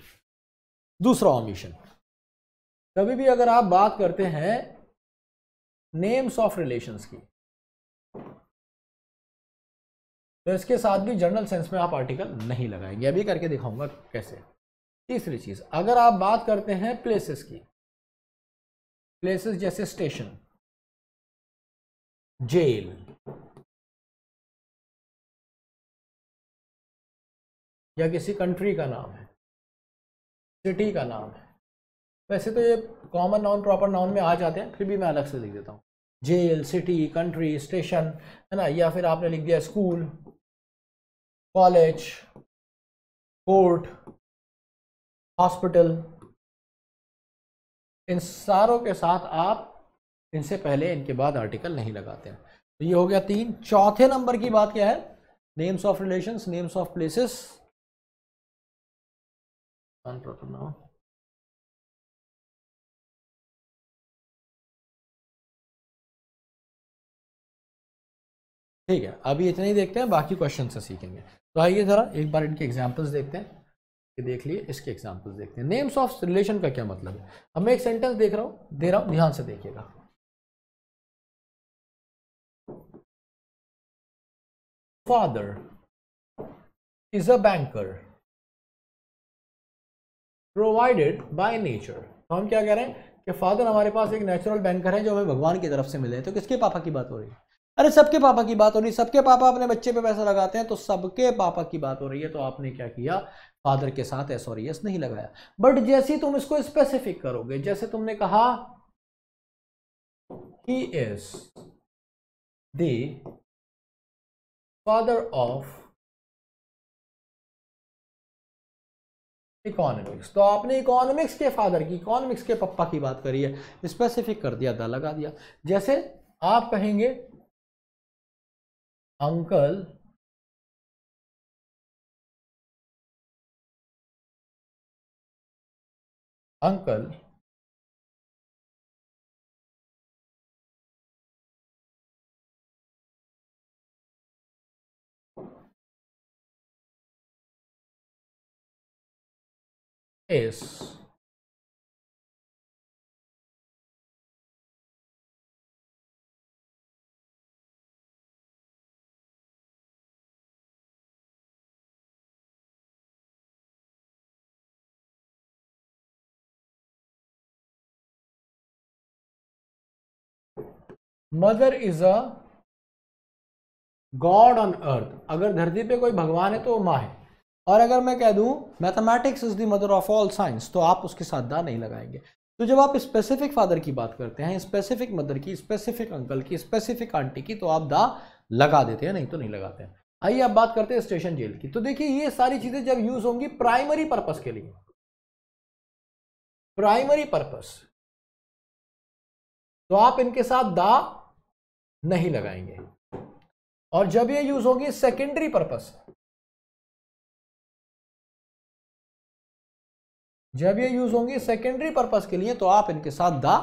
दूसरा ओमिशन, कभी भी अगर आप बात करते हैं नेम्स ऑफ रिलेशंस की, तो इसके साथ भी जनरल सेंस में आप आर्टिकल नहीं लगाएंगे, अभी करके दिखाऊंगा कैसे। तीसरी चीज, अगर आप बात करते हैं प्लेसेस की, प्लेसेस जैसे स्टेशन, जेल, या किसी कंट्री का नाम है, सिटी का नाम है, वैसे तो ये कॉमन नाउन प्रॉपर नाउन में आ जाते हैं, फिर भी मैं अलग से लिख देता हूँ, जेल, सिटी, कंट्री, स्टेशन, है ना। या फिर आपने लिख दिया स्कूल, कॉलेज, कोर्ट, हॉस्पिटल, इन सारों के साथ आप इनसे पहले इनके बाद आर्टिकल नहीं लगाते हैं। तो ये हो गया तीन। चौथे नंबर की बात क्या है, names of relations, names of places, proper noun, ठीक है। अभी इतना ही देखते हैं, बाकी क्वेश्चन से सीखेंगे। तो आइए जरा एक बार इनके एग्जांपल्स देखते हैं, कि देख लिए, इसके एग्जांपल्स देखते हैं। नेम्स ऑफ रिलेशन का क्या मतलब है। अब मैं एक सेंटेंस देख रहा हूं, दे रहा हूं, ध्यान से देखिएगा। Father is a banker provided by nature, तो हम क्या कह रहे हैं कि फादर हमारे पास एक नेचुरल बैंकर है जो हमें भगवान की तरफ से मिले हैं। तो किसके पापा की बात हो रही है, अरे सबके पापा की बात हो रही है, सबके पापा अपने बच्चे पे पैसा लगाते हैं, तो सबके पापा की बात हो रही है। तो आपने क्या किया, फादर के साथ एस और यस नहीं लगाया। बट जैसे ही तुम इसको स्पेसिफिक करोगे, जैसे तुमने कहा he is the father of economics, तो आपने इकोनॉमिक्स के फादर की, इकोनॉमिक्स के पापा की बात करी है, स्पेसिफिक कर दिया, द लगा दिया। जैसे आप कहेंगे uncle uncle is mother is a God on earth. अगर धरती पे कोई भगवान है तो वो माँ है। और अगर मैं कह दूं mathematics is the mother of all science, तो आप उसके साथ दा नहीं लगाएंगे। तो जब आप स्पेसिफिक फादर की बात करते हैं, स्पेसिफिक मदर की, स्पेसिफिक अंकल की, स्पेसिफिक आंटी की, तो आप दा लगा देते हैं, नहीं तो नहीं लगाते हैं। आइए अब बात करते हैं स्टेशन जेल की। तो देखिए ये सारी चीजें जब यूज होंगी प्राइमरी पर्पस के लिए, प्राइमरी पर्पस, तो आप इनके साथ दा नहीं लगाएंगे। और जब ये यूज होगी सेकेंडरी पर्पस, जब ये यूज होंगी सेकेंडरी पर्पस के लिए, तो आप इनके साथ दा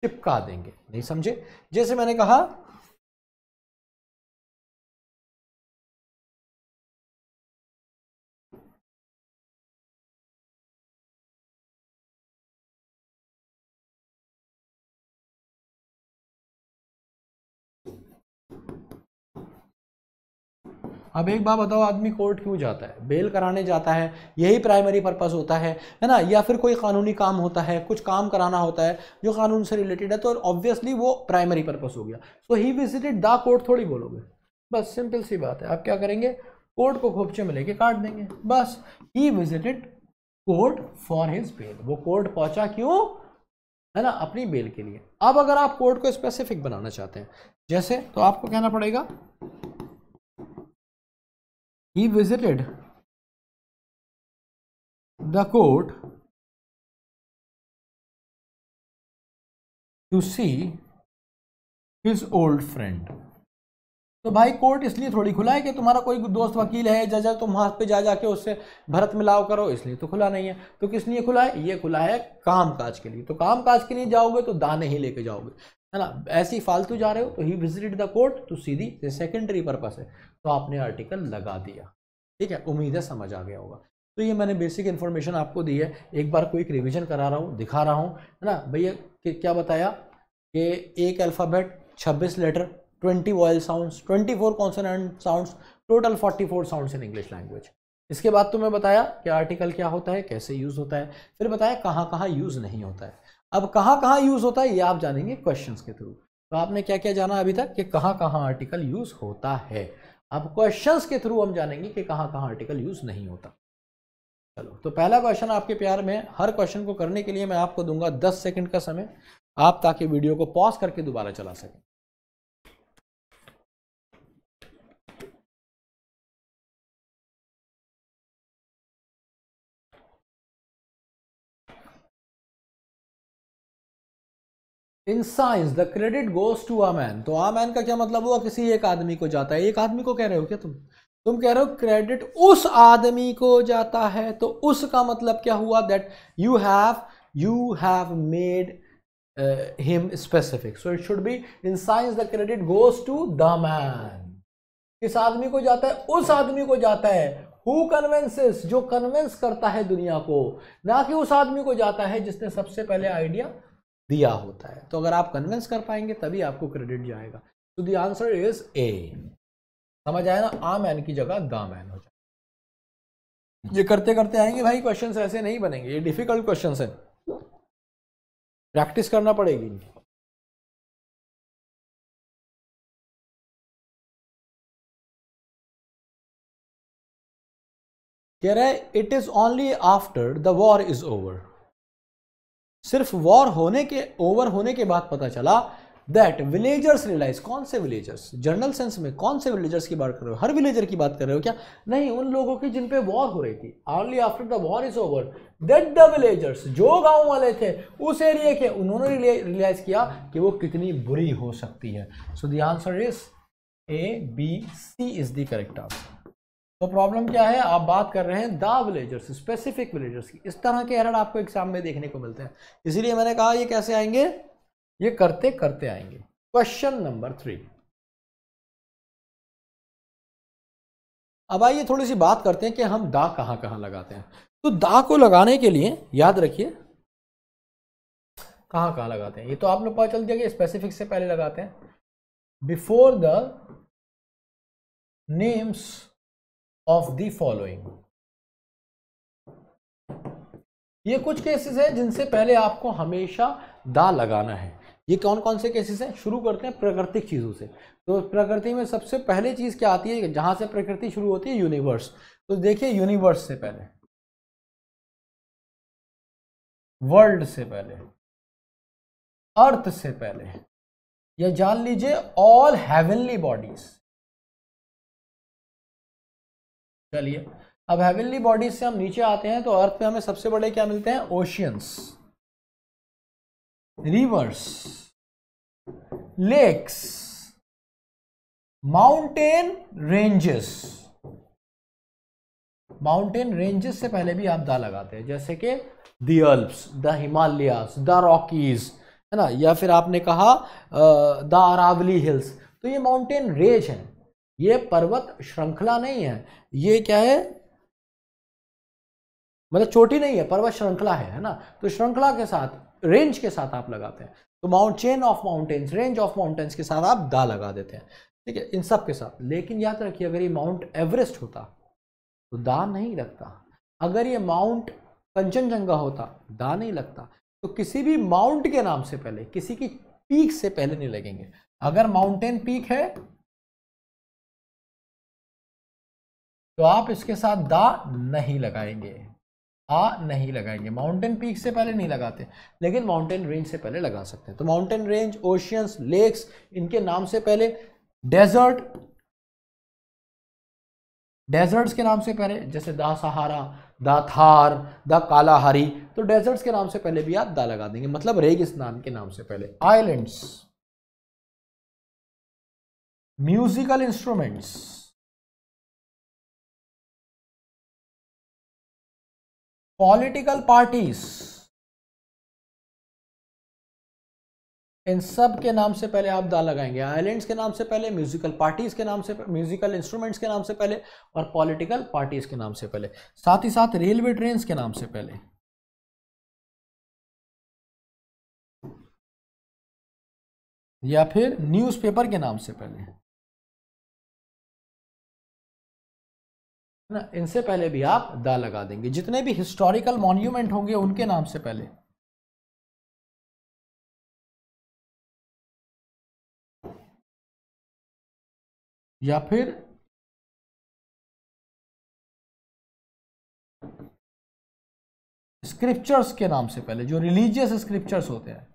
चिपका देंगे। नहीं समझे? जैसे मैंने कहा अब एक बात बताओ, आदमी कोर्ट क्यों जाता है? बेल कराने जाता है, यही प्राइमरी पर्पस होता है ना? या फिर कोई कानूनी काम होता है, कुछ काम कराना होता है जो कानून से रिलेटेड है, तो ऑब्वियसली वो प्राइमरी पर्पस हो गया। सो ही विजिटेड द कोर्ट थोड़ी बोलोगे, बस सिंपल सी बात है। आप क्या करेंगे? कोर्ट को खोपचे में लेके काट देंगे, बस। He visited court for his bail, वो कोर्ट पहुंचा क्यों? है ना, अपनी बेल के लिए। अब अगर आप कोर्ट को स्पेसिफिक बनाना चाहते हैं जैसे, तो आपको कहना पड़ेगा he visited the court to see his old friend। तो भाई कोर्ट इसलिए थोड़ी खुला है कि तुम्हारा कोई दोस्त वकील है, जज है, तुम वहां पे जा जाके उससे भरत मिलाव करो, इसलिए तो खुला नहीं है। तो किस लिए खुला है? ये खुला है काम काज के लिए। तो काम काज के लिए जाओगे तो दाने ही लेके जाओगे, है ना? ऐसे ही फालतू जा रहे हो, तो he visited the court to see the secondary purpose है, तो आपने आर्टिकल लगा दिया। ठीक है, उम्मीद है समझ आ गया होगा। तो ये मैंने बेसिक इन्फॉर्मेशन आपको दी है, एक बार क्विक रिवीजन करा रहा हूँ, दिखा रहा हूँ, है ना भैया? क्या बताया कि एक alphabet 26 letter, 20 vowel sounds, 24 consonant sounds, total 44 sounds in English language. इसके बाद तुम्हें बताया कि आर्टिकल क्या होता है, कैसे यूज होता है, फिर बताया कहाँ कहाँ यूज नहीं होता है। अब कहाँ कहाँ यूज होता है ये आप जानेंगे क्वेश्चंस के थ्रू। तो आपने क्या क्या जाना अभी तक कि कहाँ कहाँ आर्टिकल यूज होता है। अब क्वेश्चंस के थ्रू हम जानेंगे कि कहाँ कहाँ आर्टिकल यूज नहीं होता। चलो, तो पहला क्वेश्चन आपके प्यार में, हर क्वेश्चन को करने के लिए मैं आपको दूंगा 10 सेकंड का समय, आप ताकि वीडियो को पॉज करके दोबारा चला सकें। In science the credit goes to a man. तो अ मैन का क्या मतलब हुआ? किसी एक आदमी को जाता है। एक आदमी को कह रहे हो क्या तुम कह रहे हो क्रेडिट उस आदमी को जाता है, तो उस का मतलब क्या हुआ? That you have made him specific, so it should be in science the credit goes to the man. किस आदमी को जाता है? उस आदमी को जाता है हु कन्वेंसेस, जो कन्वेंस करता है दुनिया को, ना कि उस आदमी को जाता है जिसने सबसे पहले आइडिया दिया होता है। तो अगर आप कन्विंस कर पाएंगे तभी आपको क्रेडिट जाएगा। तो द आंसर इज ए। समझ आया ना? आ मैन की जगह द मैन हो जाए। ये करते करते आएंगे भाई, क्वेश्चंस ऐसे नहीं बनेंगे, ये डिफिकल्ट क्वेश्चंस हैं, प्रैक्टिस करना पड़ेगी। कह रहा है it is only after the war is over. सिर्फ वॉर होने के, ओवर होने के बाद पता चला दैट विलेजर्स रियलाइज। कौन से विलेजर्स? जनरल सेंस में कौन से विलेजर्स की बात कर रहे हो? हर विलेजर की बात कर रहे हो क्या? नहीं, उन लोगों की जिन पे वॉर हो रही थी। Only after the war is over that the villagers, जो गांव वाले थे उस एरिया के, उन्होंने रियलाइज किया कि वो कितनी बुरी हो सकती है। So the answer is A, B, C is the correct answer. तो प्रॉब्लम क्या है? आप बात कर रहे हैं द विलेजर्स, स्पेसिफिक विलेजर्स की। इस तरह के एरर आपको एग्जाम में देखने को मिलते हैं, इसीलिए मैंने कहा ये कैसे आएंगे, ये करते करते आएंगे। Question number 3। अब आइए थोड़ी सी बात करते हैं कि हम दा कहां कहां लगाते हैं। तो दा को लगाने के लिए याद रखिए कहाँ कहाँ लगाते हैं, ये तो आप लोग पता चल जाएगा, स्पेसिफिक से पहले लगाते हैं, before the names of the following. ये कुछ केसेस हैं जिनसे पहले आपको हमेशा दा लगाना है। ये कौन कौन से केसेस हैं? शुरू करते हैं प्राकृतिक चीजों से। तो प्रकृति में सबसे पहले चीज क्या आती है, जहां से प्रकृति शुरू होती है? यूनिवर्स। तो देखिए यूनिवर्स से पहले, वर्ल्ड से पहले, अर्थ से पहले, या जान लीजिए ऑल हेवनली बॉडीज। चलिए अब हेवनली बॉडीज से हम नीचे आते हैं तो अर्थ पे हमें सबसे बड़े क्या मिलते हैं? Oceans, rivers, lakes, mountain ranges. Mountain ranges से पहले भी आप दा लगाते हैं, जैसे कि the Alps, the Himalayas, the Rockies, है ना, या फिर आपने कहा द अरावली हिल्स। तो ये माउंटेन रेंज है, ये पर्वत श्रृंखला नहीं है, ये क्या है, मतलब चोटी नहीं है, पर्वत श्रृंखला है ना। तो श्रृंखला के साथ, रेंज के साथ आप लगाते हैं। तो mount chain of mountains, range of mountains के साथ आप दा लगा देते हैं, ठीक है, इन सब के साथ। लेकिन याद रखिए अगर ये माउंट एवरेस्ट होता तो दा नहीं लगता, अगर ये माउंट कंचनजंगा होता दा नहीं लगता। तो किसी भी माउंट के नाम से पहले, किसी की पीक से पहले नहीं लगेंगे। अगर माउंटेन पीक है तो आप इसके साथ दा नहीं लगाएंगे, नहीं लगाएंगे। माउंटेन पीक से पहले नहीं लगाते, लेकिन माउंटेन रेंज से पहले लगा सकते हैं। तो माउंटेन रेंज, ओशियंस, लेक्स, इनके नाम से पहले, डेजर्ट, डेजर्ट्स के नाम से पहले, जैसे दा सहारा, दा थार, दा कालाहारी। तो डेजर्ट्स के नाम से पहले भी आप दा लगा देंगे, मतलब रेगिस्तान के नाम से पहले। Islands, musical instruments, political parties, इन सब के नाम से पहले आप दा लगाएंगे। आइलैंड्स के नाम से पहले, म्यूजिकल पार्टीज के नाम से, म्यूजिकल इंस्ट्रूमेंट्स के नाम से पहले, और पॉलिटिकल पार्टीज के नाम से पहले। साथ ही साथ रेलवे ट्रेन्स के नाम से पहले, या फिर न्यूज़पेपर के नाम से पहले, ना, इनसे पहले भी आप दा लगा देंगे। जितने भी हिस्टोरिकल मॉन्यूमेंट होंगे उनके नाम से पहले, या फिर स्क्रिप्चर्स के नाम से पहले, जो रिलीजियस स्क्रिप्चर्स होते हैं,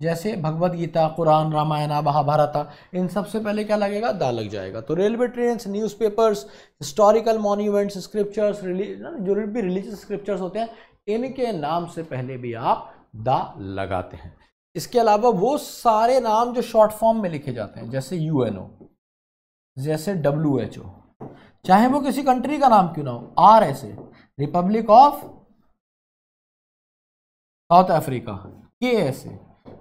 जैसे भगवत गीता, कुरान, रामायण, महाभारत, इन सब से पहले क्या लगेगा? दा लग जाएगा। तो railway trains, newspapers, historical monuments, scriptures, जो भी रिलीजियस स्क्रिप्चर्स होते हैं, इनके नाम से पहले भी आप दा लगाते हैं। इसके अलावा वो सारे नाम जो शॉर्ट फॉर्म में लिखे जाते हैं, जैसे UNO, जैसे WHO, चाहे वो किसी कंट्री का नाम क्यों ना हो, RSA, Republic of south Africa, KSA,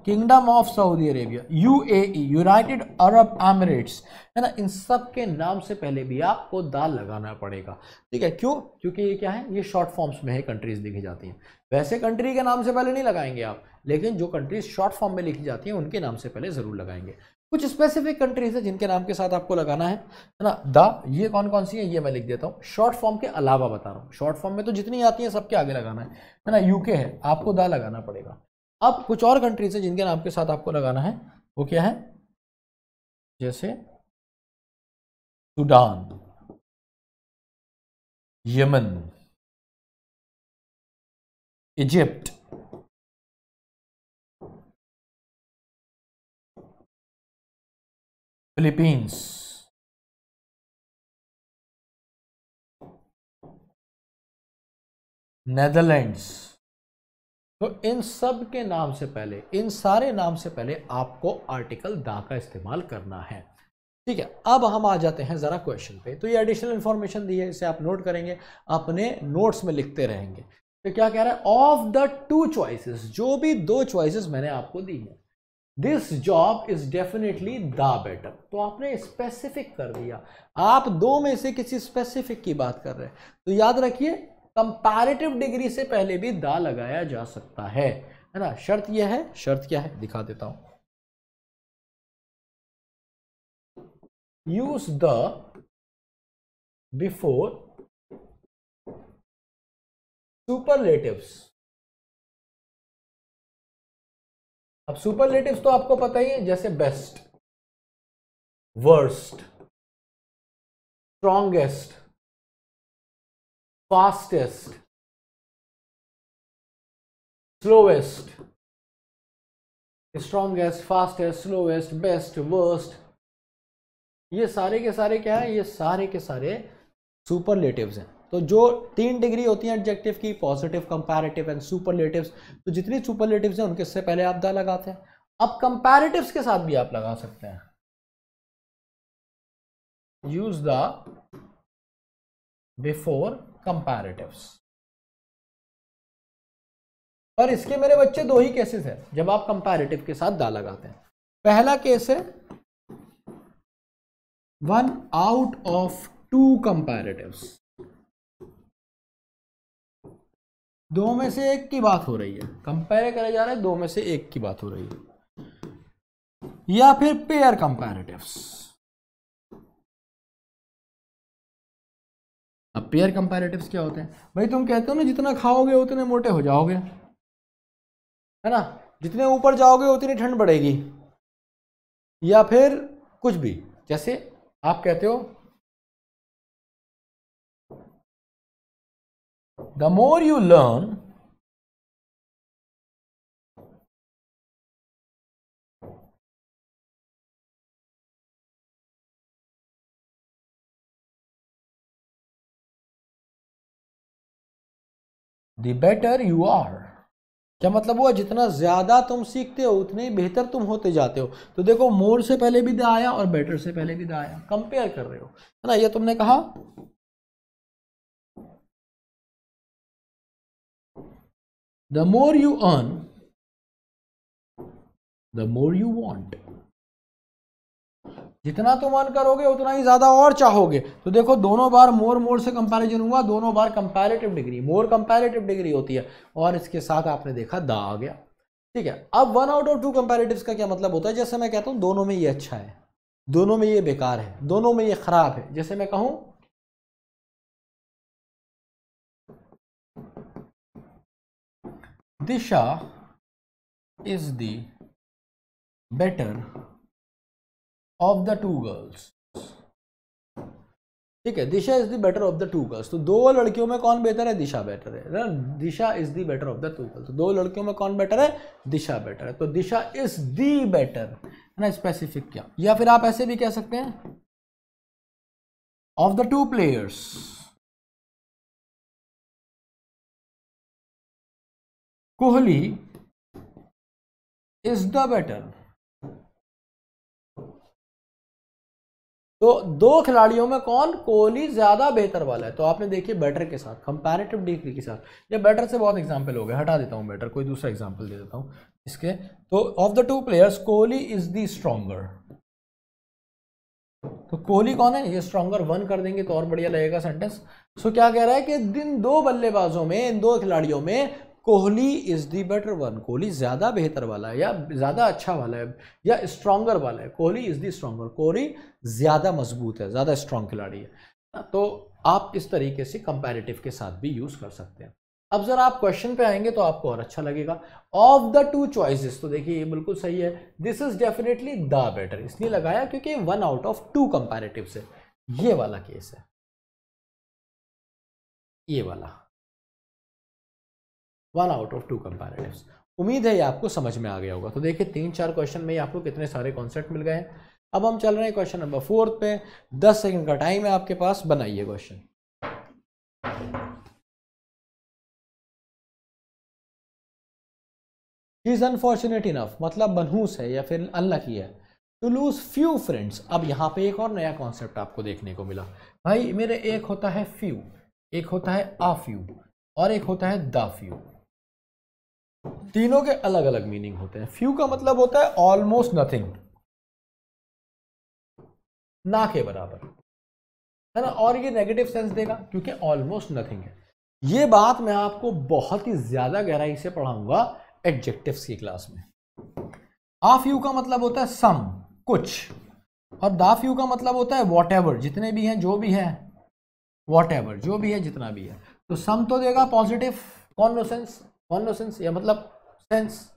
kingdom of Saudi Arabia, UAE, United Arab Emirates, है ना, इन सब के नाम से पहले भी आपको दा लगाना पड़ेगा, ठीक है। क्यों? क्योंकि ये क्या है, ये शॉर्ट फॉर्म्स में है, कंट्रीज लिखी जाती हैं। वैसे कंट्री के नाम से पहले नहीं लगाएंगे आप, लेकिन जो कंट्रीज शॉर्ट फॉर्म में लिखी जाती हैं उनके नाम से पहले जरूर लगाएंगे। कुछ स्पेसिफिक कंट्रीज है जिनके नाम के साथ आपको लगाना है ना दा। ये कौन कौन सी है ये मैं लिख देता हूँ, शॉर्ट फॉर्म के अलावा बता रहा हूँ। शॉर्ट फॉर्म में तो जितनी आती है सबके आगे लगाना है ना। UK है, आपको दा लगाना पड़ेगा। अब कुछ और कंट्रीज है जिनके नाम के साथ आपको लगाना है, वो क्या है, जैसे Sudan, Yemen, Egypt, Philippines, Netherlands. तो इन सब के नाम से पहले, इन सारे नाम से पहले आपको आर्टिकल दा का इस्तेमाल करना है, ठीक है। अब हम आ जाते हैं जरा क्वेश्चन पे। तो ये एडिशनल इंफॉर्मेशन दी है, इसे आप नोट करेंगे, अपने नोट्स में लिखते रहेंगे। तो क्या कह रहा है, ऑफ द 2 चॉइसेस, जो भी 2 चॉइसेस मैंने आपको दी है, this job is definitely the better. तो आपने स्पेसिफिक कर दिया, आप 2 में से किसी स्पेसिफिक की बात कर रहे हैं। तो याद रखिए कंपैरेटिव डिग्री से पहले भी दा लगाया जा सकता है ना। शर्त यह है, शर्त क्या है दिखा देता हूं। Use the before superlatives. अब सुपरलेटिव्स तो आपको पता ही है, जैसे best, worst, strongest, fastest, slowest, strongest, fastest, slowest, best, worst, ये सारे के सारे क्या है, ये सारे के सारे सुपरलेटिव्स हैं। तो जो 3 डिग्री होती है एडजेक्टिव की, पॉजिटिव, कंपैरेटिव एंड सुपरलेटिव्स, तो जितनी सुपरलेटिव्स हैं उनके से पहले आप द लगाते हैं। अब कंपैरेटिव्स के साथ भी आप लगा सकते हैं, यूज द बिफोर कंपैरेटिव्स। और इसके मेरे बच्चे 2 ही केसेस हैं जब आप कंपैरेटिव के साथ द लगाते हैं। पहला केस है 1 out of 2 कंपैरेटिव्स, 2 में से 1 की बात हो रही है, कंपेयर करे जा रहे हैं, 2 में से 1 की बात हो रही है। या फिर पेयर कंपैरेटिव्स। अब पेयर कंपैरेटिव्स क्या होते हैं भाई, तुम कहते हो ना जितना खाओगे उतने मोटे हो जाओगे, है ना, जितने ऊपर जाओगे उतनी ठंड बढ़ेगी, या फिर कुछ भी, जैसे आप कहते हो the more you learn the better you are. क्या मतलब हुआ, जितना ज्यादा तुम सीखते हो उतने बेहतर तुम होते जाते हो। तो देखो मोर से पहले भी द आया और बेटर से पहले भी द आया, कंपेयर कर रहे हो, है ना। ये तुमने कहा the more you earn the more you want. जितना तुम अर्न करोगे उतना ही ज्यादा और चाहोगे। तो देखो दोनों बार मोर मोर से कंपैरिजन हुआ, दोनों बार कंपैरेटिव डिग्री, मोर कंपैरेटिव डिग्री होती है, और इसके साथ आपने देखा द आ गया। ठीक है, अब 1 out of 2 कंपैरेटिव्स का क्या मतलब होता है, जैसे मैं कहता हूं दोनों में ये अच्छा है, दोनों में ये बेकार है, दोनों में ये खराब है। जैसे मैं कहूं Disha is the better of the 2 girls. ठीक है, Disha is the better of the 2 girls. तो 2 लड़कियों में कौन बेहतर है, दिशा बेटर है ना। Disha is the better of the 2 girls, तो 2 लड़कियों में कौन बेटर है, दिशा बेटर है। तो दिशा इज द बेटर, है ना, स्पेसिफिक क्या। या फिर आप ऐसे भी कह सकते हैं of the 2 players Kohli is the better. तो 2 खिलाड़ियों में कौन, कोहली ज्यादा बेहतर वाला है। तो आपने देखिए बेटर के साथ, कंपैरेटिव डिग्री के साथ। या बेटर से बहुत एग्जांपल हो गए, हटा देता हूं बेटर, कोई दूसरा एग्जांपल दे देता हूं इसके। तो of the 2 players Kohli is the stronger. तो कोहली कौन है, ये स्ट्रॉन्गर 1 कर देंगे तो और बढ़िया लगेगा सेंटेंस। सो क्या कह रहा है कि इन 2 बल्लेबाजों में, इन 2 खिलाड़ियों में Kohli is the better one, Kohli ज्यादा बेहतर वाला है, या ज्यादा अच्छा वाला है, या स्ट्रॉन्गर वाला है। Kohli is the stronger, Kohli ज्यादा मजबूत है, ज्यादा स्ट्रॉन्ग खिलाड़ी है। तो आप इस तरीके से कंपैरेटिव के साथ भी यूज कर सकते हैं। अब जरा आप क्वेश्चन पे आएंगे तो आपको और अच्छा लगेगा। ऑफ द 2 चॉइसेस, तो देखिए ये बिल्कुल सही है, this is definitely the better, इसलिए लगाया क्योंकि 1 out of 2 कंपैरेटिव से। ये वाला केस है, ये वाला 1 out of 2 कंपैरेटिव्स। उम्मीद है ये आपको समझ में आ गया होगा। तो देखिए 3-4 क्वेश्चन में आपको कितने सारे कॉन्सेप्ट मिल गए हैं। अब हम चल रहे हैं क्वेश्चन नंबर 4 पे। 10 सेकंड का टाइम है आपके पास, बनाइए question. He is unfortunate enough, मतलब मनहूस है या फिर अनलकी है, to lose few friends। अब यहाँ पे एक और नया कॉन्सेप्ट आपको देखने को मिला भाई मेरे। एक होता है few, एक होता है a few, और एक होता है the few। तीनों के अलग अलग मीनिंग होते हैं। few का मतलब होता है ऑलमोस्ट नथिंग, ना के बराबर, है ना। और ये नेगेटिव सेंस देगा क्योंकि ऑलमोस्ट नथिंग है। ये बात मैं आपको बहुत ही ज्यादा गहराई से पढ़ाऊंगा एडजेक्टिव्स की क्लास में। आ फ्यू का मतलब होता है सम, कुछ, और दा फ्यू का मतलब होता है वॉट एवर, जितने भी हैं, जो भी है, वॉट एवर, जो भी है, जितना भी है। तो सम तो देगा पॉजिटिव कॉन्नोसेंस या मतलब सेंस,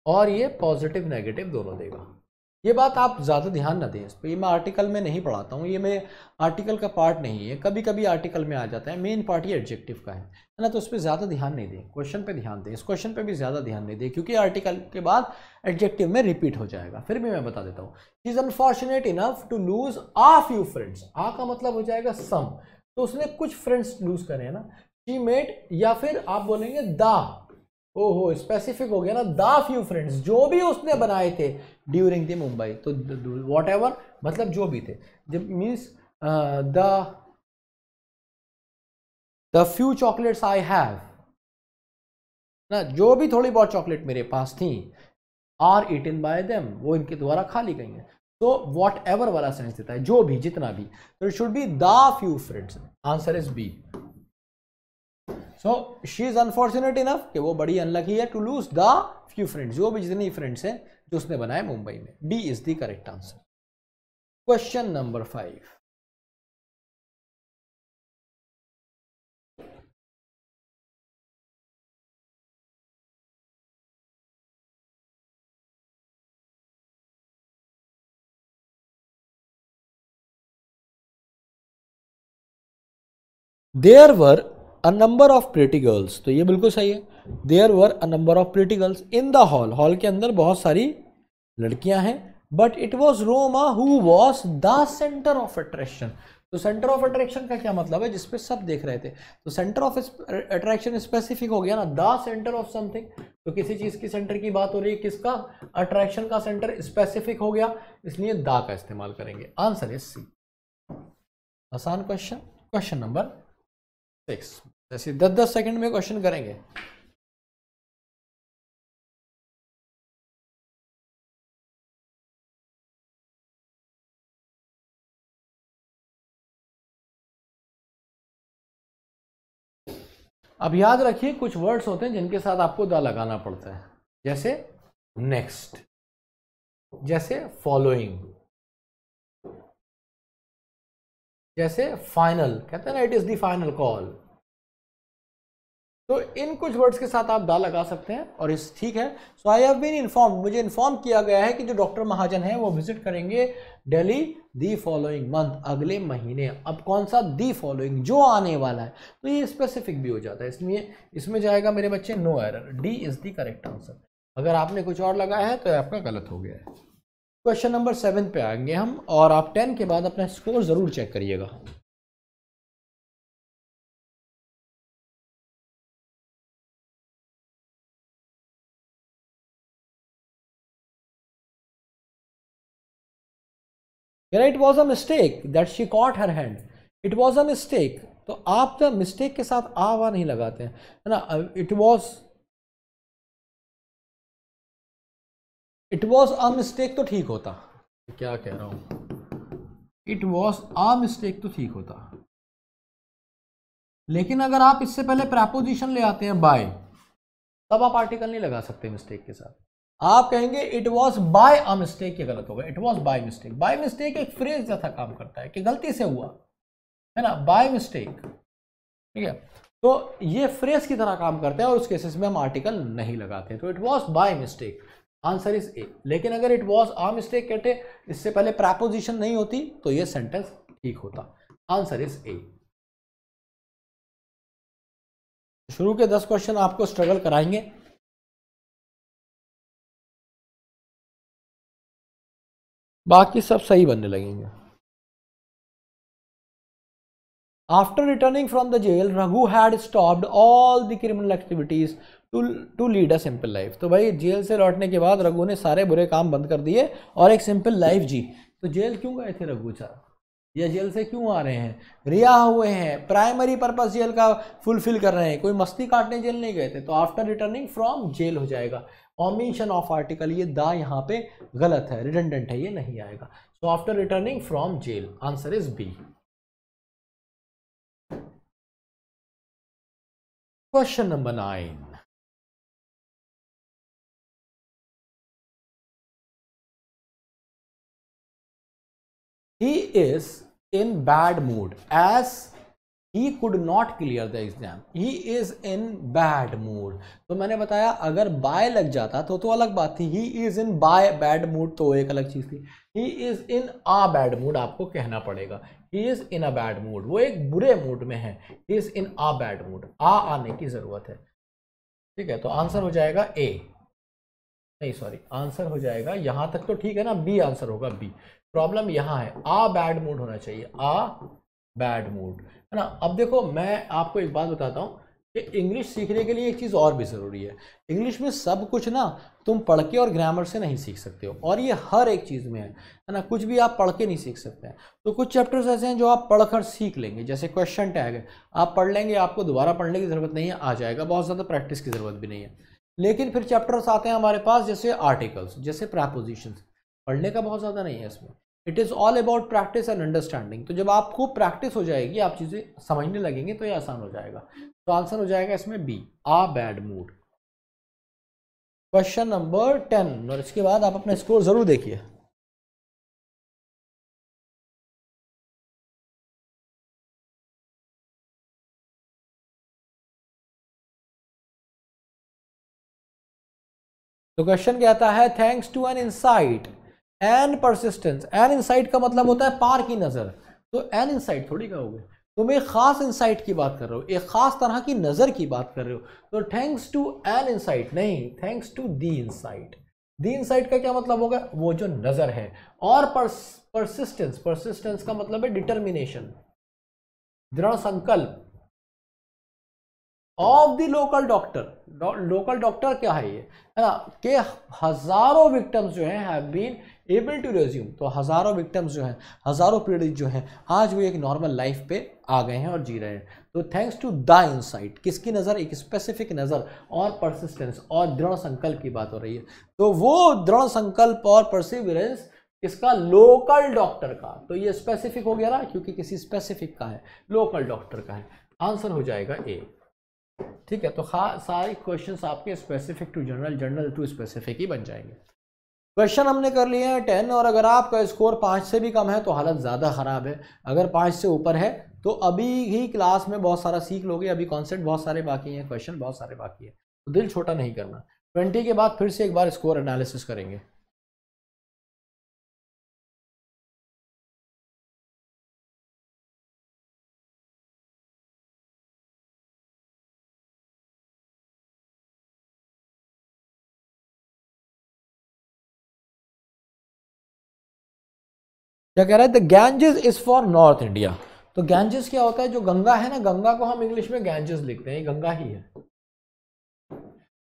और ये पॉजिटिव नेगेटिव दोनों देगा। ये बात आप ज़्यादा ध्यान ना दें इस पर, ये मैं आर्टिकल में नहीं पढ़ाता हूँ, ये मैं आर्टिकल का पार्ट नहीं है, कभी कभी आर्टिकल में आ जाता है, मेन पार्ट ये एडजेक्टिव का है ना। तो उस पर ज़्यादा ध्यान नहीं दें, क्वेश्चन पे ध्यान दें, इस क्वेश्चन पे भी ज़्यादा ध्यान नहीं दें, क्योंकि आर्टिकल के बाद एडजेक्टिव में रिपीट हो जाएगा। फिर भी मैं बता देता हूँ, she is unfortunate enough to lose a few friends. A का मतलब हो जाएगा सम, तो उसने कुछ फ्रेंड्स लूज करे हैं ना। शी मेड, या फिर आप बोलेंगे दा, ओहो स्पेसिफिक हो गया ना, दा फ्यू फ्रेंड्स, जो भी उसने बनाए थे ड्यूरिंग द मुंबई, तो वॉट एवर मतलब जो भी थे, जब means the few chocolates I have ना, जो भी थोड़ी बहुत चॉकलेट मेरे पास थी, आर ईटन बाय देम, वो इनके द्वारा खा ली गई हैं। तो वॉट एवर वाला सेंस देता है, जो भी, जितना भी, तो it should be the few friends. Answer is B. So she is unfortunate enough कि वो बड़ी अनलकी है to lose the few friends, जो भी जितनी फ्रेंड्स हैं जो उसने बनाए मुंबई में। B is the correct answer. Question number 5, there were a number of pretty girls, तो ये बिल्कुल सही है। There were a number of pretty girls in the hall, hall के अंदर बहुत सारी लड़कियां हैं, but it was Roma who was the centre of attraction. तो सेंटर ऑफ अट्रैक्शन का क्या मतलब है, जिसपे सब देख रहे थे, तो सेंटर ऑफ अट्रैक्शन स्पेसिफिक हो गया ना, द सेंटर ऑफ समथिंग। तो किसी चीज की सेंटर की बात हो रही है, किसका, अट्रैक्शन का सेंटर स्पेसिफिक हो गया, इसलिए द का इस्तेमाल करेंगे। Answer is C. आसान क्वेश्चन। क्वेश्चन नंबर 6, जैसे 10-10 सेकंड में क्वेश्चन करेंगे। अब याद रखिए कुछ वर्ड्स होते हैं जिनके साथ आपको द लगाना पड़ता है, जैसे नेक्स्ट, जैसे फॉलोइंग, जैसे फाइनल, कहते हैं ना it is the final call. तो इन कुछ वर्ड्स के साथ आप दा लगा सकते हैं और इस ठीक है। सो आई हैव बीन इन्फॉर्म्ड, मुझे इन्फॉर्म किया गया है कि जो डॉक्टर महाजन है वो विजिट करेंगे दिल्ली दी फॉलोइंग मंथ, अगले महीने। अब कौन सा, दी फॉलोइंग, जो आने वाला है, तो ये स्पेसिफिक भी हो जाता है, इसलिए इसमें जाएगा मेरे बच्चे no error, D is the correct answer. अगर आपने कुछ और लगाया है तो आपका गलत हो गया है। क्वेश्चन नंबर 7 पे आएंगे हम, और आप 10 के बाद अपना स्कोर जरूर चेक करिएगा। It was a mistake that she caught her hand, it was a mistake, तो आप तो मिस्टेक के साथ आ नहीं लगाते हैं, है ना। इट वॉज अ मिस्टेक तो ठीक होता, क्या कह रहा हूं, इट वॉज अ मिस्टेक तो ठीक होता, लेकिन अगर आप इससे पहले प्रपोजिशन ले आते हैं बाय, तब आप आर्टिकल नहीं लगा सकते मिस्टेक के साथ। आप कहेंगे it was by a mistake, ये गलत होगा, it was by mistake. By mistake एक फ्रेज जैसा काम करता है कि गलती से हुआ, है ना, बाय मिस्टेक, ठीक है। तो ये फ्रेज की तरह काम करता है और उस केसेस में हम आर्टिकल नहीं लगाते, तो it was by mistake, answer is ए। लेकिन अगर इट वॉज अ मिस्टेक कहते, इससे पहले प्रपोजिशन नहीं होती, तो ये सेंटेंस ठीक होता। आंसर इज ए। शुरू के 10 क्वेश्चन आपको स्ट्रगल कराएंगे, बाकी सब सही बनने लगेंगे। After returning from the jail, Raghu had stopped all the criminal activities to lead a simple life. तो भाई जेल से लौटने के बाद रघु ने सारे बुरे काम बंद कर दिए और एक सिंपल लाइफ जी। तो जेल क्यों गए थे रघु साहब, या जेल से क्यों आ रहे हैं, रिहा हुए हैं, प्राइमरी पर्पस जेल का फुलफिल कर रहे हैं, कोई मस्ती काटने जेल नहीं गए थे, तो आफ्टर रिटर्निंग फ्रॉम जेल हो जाएगा। ओमिशन ऑफ आर्टिकल, ये द यहाँ पे गलत है, रिडंडेंट है, ये नहीं आएगा। So after returning from jail, answer is B. Question number 9, he is in bad mood as he could not clear the exam, he is in bad mood। तो मैंने बताया अगर बाय लग जाता तो अलग बात थी, he is in by bad mood तो एक अलग चीज थी, he is in a bad mood आपको कहना पड़ेगा, he is in a bad mood, वो एक बुरे मूड में है, he is in a bad mood, आने की जरूरत है, ठीक है। तो आंसर हो जाएगा ए, नहीं सॉरी, आंसर हो जाएगा यहां तक तो ठीक है ना, बी आंसर होगा, बी। प्रॉब्लम यहां है, आ बैड मूड होना चाहिए, आ बैड मूड, है ना। अब देखो मैं आपको एक बात बताता हूं कि इंग्लिश सीखने के लिए एक चीज़ और भी ज़रूरी है, इंग्लिश में सब कुछ ना तुम पढ़ के और ग्रामर से नहीं सीख सकते हो, और ये हर एक चीज़ में है ना, कुछ भी आप पढ़ के नहीं सीख सकते हैं। तो कुछ चैप्टर्स ऐसे हैं जो आप पढ़कर सीख लेंगे, जैसे क्वेश्चन टैग है, आप पढ़ लेंगे, आपको दोबारा पढ़ने की ज़रूरत नहीं है, आ जाएगा, बहुत ज़्यादा प्रैक्टिस की ज़रूरत भी नहीं है। लेकिन फिर चैप्टर्स आते हैं हमारे पास जैसे आर्टिकल्स, जैसे प्रेपोजिशंस, पढ़ने का बहुत ज़्यादा नहीं है इसमें, it is all about practice and understanding. तो जब आपको प्रैक्टिस हो जाएगी, आप चीज़ें समझने लगेंगे तो ये आसान हो जाएगा। तो आंसर हो जाएगा इसमें बी, आ बैड मूड। क्वेश्चन नंबर 10, और इसके बाद आप अपना स्कोर जरूर देखिए। तो क्वेश्चन कहता है thanks to an insight and persistence, an insight का मतलब होता है पार की नजर, तो एन इनसाइट थोड़ी कहोगे, तुम एक खास इंसाइट की बात कर रहे हो, एक खास तरह की नजर की बात कर रहे हो, तो थैंक्स टू एन इंसाइट नहीं, thanks to the insight. The insight का क्या मतलब होगा, वो जो नजर है, और परसिस्टेंस, परसिस्टेंस का मतलब है डिटर्मिनेशन, दृढ़ संकल्प of the local doctor. Local doctor क्या है ये, है ना, कि हजारों विक्टिम्स जो हैं have been able to resume, तो हजारों विक्टिम्स जो हैं, हजारों पीड़ित जो हैं, आज वो एक नॉर्मल लाइफ पे आ गए हैं और जी रहे हैं। तो थैंक्स टू द इनसाइट, किसकी नज़र, एक स्पेसिफिक नज़र, और परसिस्टेंस और दृढ़ संकल्प की बात हो रही है, तो वो दृढ़ संकल्प और परसिवियरेंस किसका, लोकल डॉक्टर का। तो ये स्पेसिफिक हो गया ना, क्योंकि किसी स्पेसिफिक का है, लोकल डॉक्टर का है, आंसर हो जाएगा ए। ठीक है, तो सारे क्वेश्चंस आपके specific to general, general to specific ही बन जाएंगे। क्वेश्चन हमने कर लिए हैं 10, और अगर आपका स्कोर 5 से भी कम है तो हालत ज़्यादा ख़राब है, अगर 5 से ऊपर है तो अभी ही क्लास में बहुत सारा सीख लोगे, अभी कॉन्सेप्ट बहुत सारे बाकी हैं, क्वेश्चन बहुत सारे बाकी है, तो दिल छोटा नहीं करना। 20 के बाद फिर से एक बार स्कोर एनालिसिस करेंगे। क्या कह रहा है, the Ganges is for north India. तो गैंजेस क्या होता है, जो गंगा है ना, गंगा को हम इंग्लिश में गैंजेस लिखते हैं, ये गंगा ही है।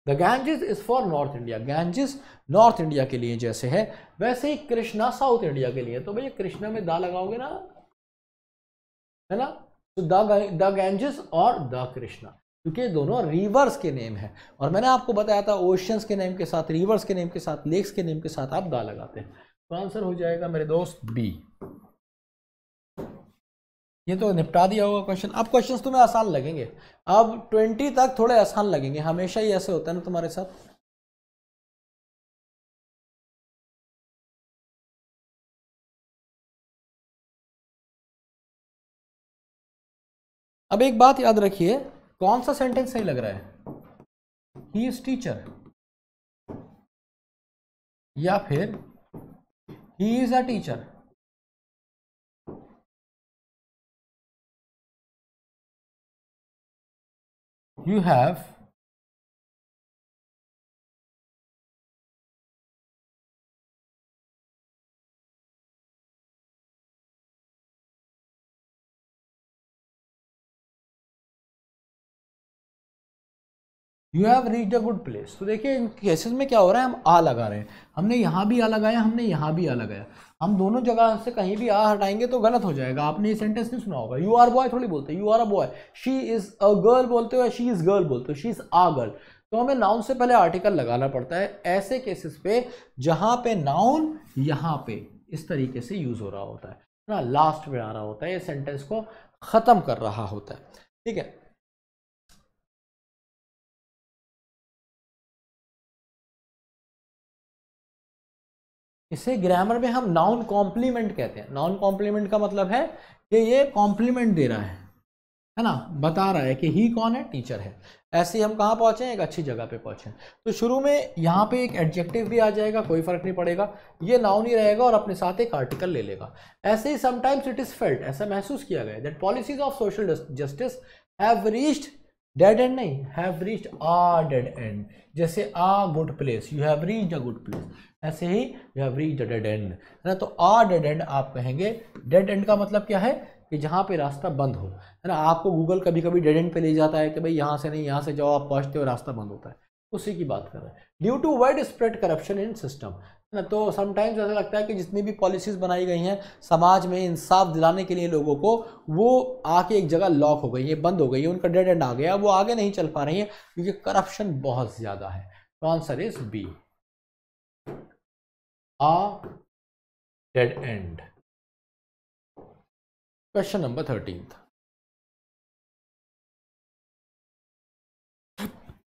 The Ganges is for north India, Ganges north India के लिए जैसे है, वैसे ही कृष्णा साउथ इंडिया के लिए। तो भैया कृष्णा में दा लगाओगे ना, है ना, तो द गैंजेस और द कृष्णा, क्योंकि दोनों रिवर्स के नेम है, और मैंने आपको बताया था ओशियंस के नेम के साथ, रिवर्स के नेम के साथ, लेक्स के नेम के साथ आप दा लगाते हैं। तो आंसर हो जाएगा मेरे दोस्त बी। ये तो निपटा दिया होगा क्वेश्चन। अब क्वेश्चंस तुम्हें आसान लगेंगे, अब 20 तक थोड़े आसान लगेंगे, हमेशा ही ऐसे होता है ना तुम्हारे साथ। अब एक बात याद रखिए, कौन सा सेंटेंस सही लग रहा है, ही इज टीचर या फिर ही is a teacher. You have reached a good place. तो देखिए इन केसेस में क्या हो रहा है, हम आ लगा रहे हैं, हमने यहाँ भी आ लगाया, हमने यहाँ भी आ लगाया, हम दोनों जगह से कहीं भी आ हटाएंगे तो गलत हो जाएगा। आपने ये सेंटेंस नहीं सुना होगा, यू आर बॉय थोड़ी बोलते, you are a boy, she is a girl बोलते हो, शी इज गर्ल बोलते हो, शी इज आ गर्ल। तो हमें नाउन से पहले आर्टिकल लगाना पड़ता है ऐसे केसेस पे जहां पे नाउन यहां पे इस तरीके से यूज हो रहा होता है ना, लास्ट में आ रहा होता है, ये सेंटेंस को खत्म कर रहा होता है। ठीक है, इसे ग्रामर में हम नाउन कॉम्प्लीमेंट कहते हैं। नाउन कॉम्प्लीमेंट का मतलब है कि ये कॉम्प्लीमेंट दे रहा है ना, बता रहा है कि ही कौन है, टीचर है। ऐसे ही हम कहाँ पहुंचे हैं, एक अच्छी जगह पे पहुंचे हैं। तो शुरू में यहाँ पे एक एडजेक्टिव भी आ जाएगा, कोई फर्क नहीं पड़ेगा, ये नाउन ही रहेगा और अपने साथ एक आर्टिकल ले लेगा। ऐसे ही समटाइम्स इट इज फेल्ट, ऐसा महसूस किया गया that policies of social justice have reached dead end, नहीं, have reached a dead end. जैसे a good place, you have reached a good place, ऐसे ही you have reached a dead end, है ना। तो आ डेड एंड आप कहेंगे। Dead and का मतलब क्या है कि जहाँ पे रास्ता बंद हो, है ना। आपको गूगल कभी कभी डेड एंड पे ले जाता है कि भाई यहाँ से नहीं, यहाँ से जाओ, आप पहुँचते हो, रास्ता बंद होता है, उसी की बात कर रहे हैं। Due to widespread corruption in system, है ना। तो समटाइम्स ऐसा लगता है कि जितनी भी पॉलिसीज बनाई गई हैं समाज में इंसाफ दिलाने के लिए लोगों को, वो आके एक जगह लॉक हो गई है, बंद हो गई है, उनका डेड एंड आ गया, वो आगे नहीं चल पा रही हैं क्योंकि करप्शन बहुत ज़्यादा है। तो answer is B, a dead end. Question number 13।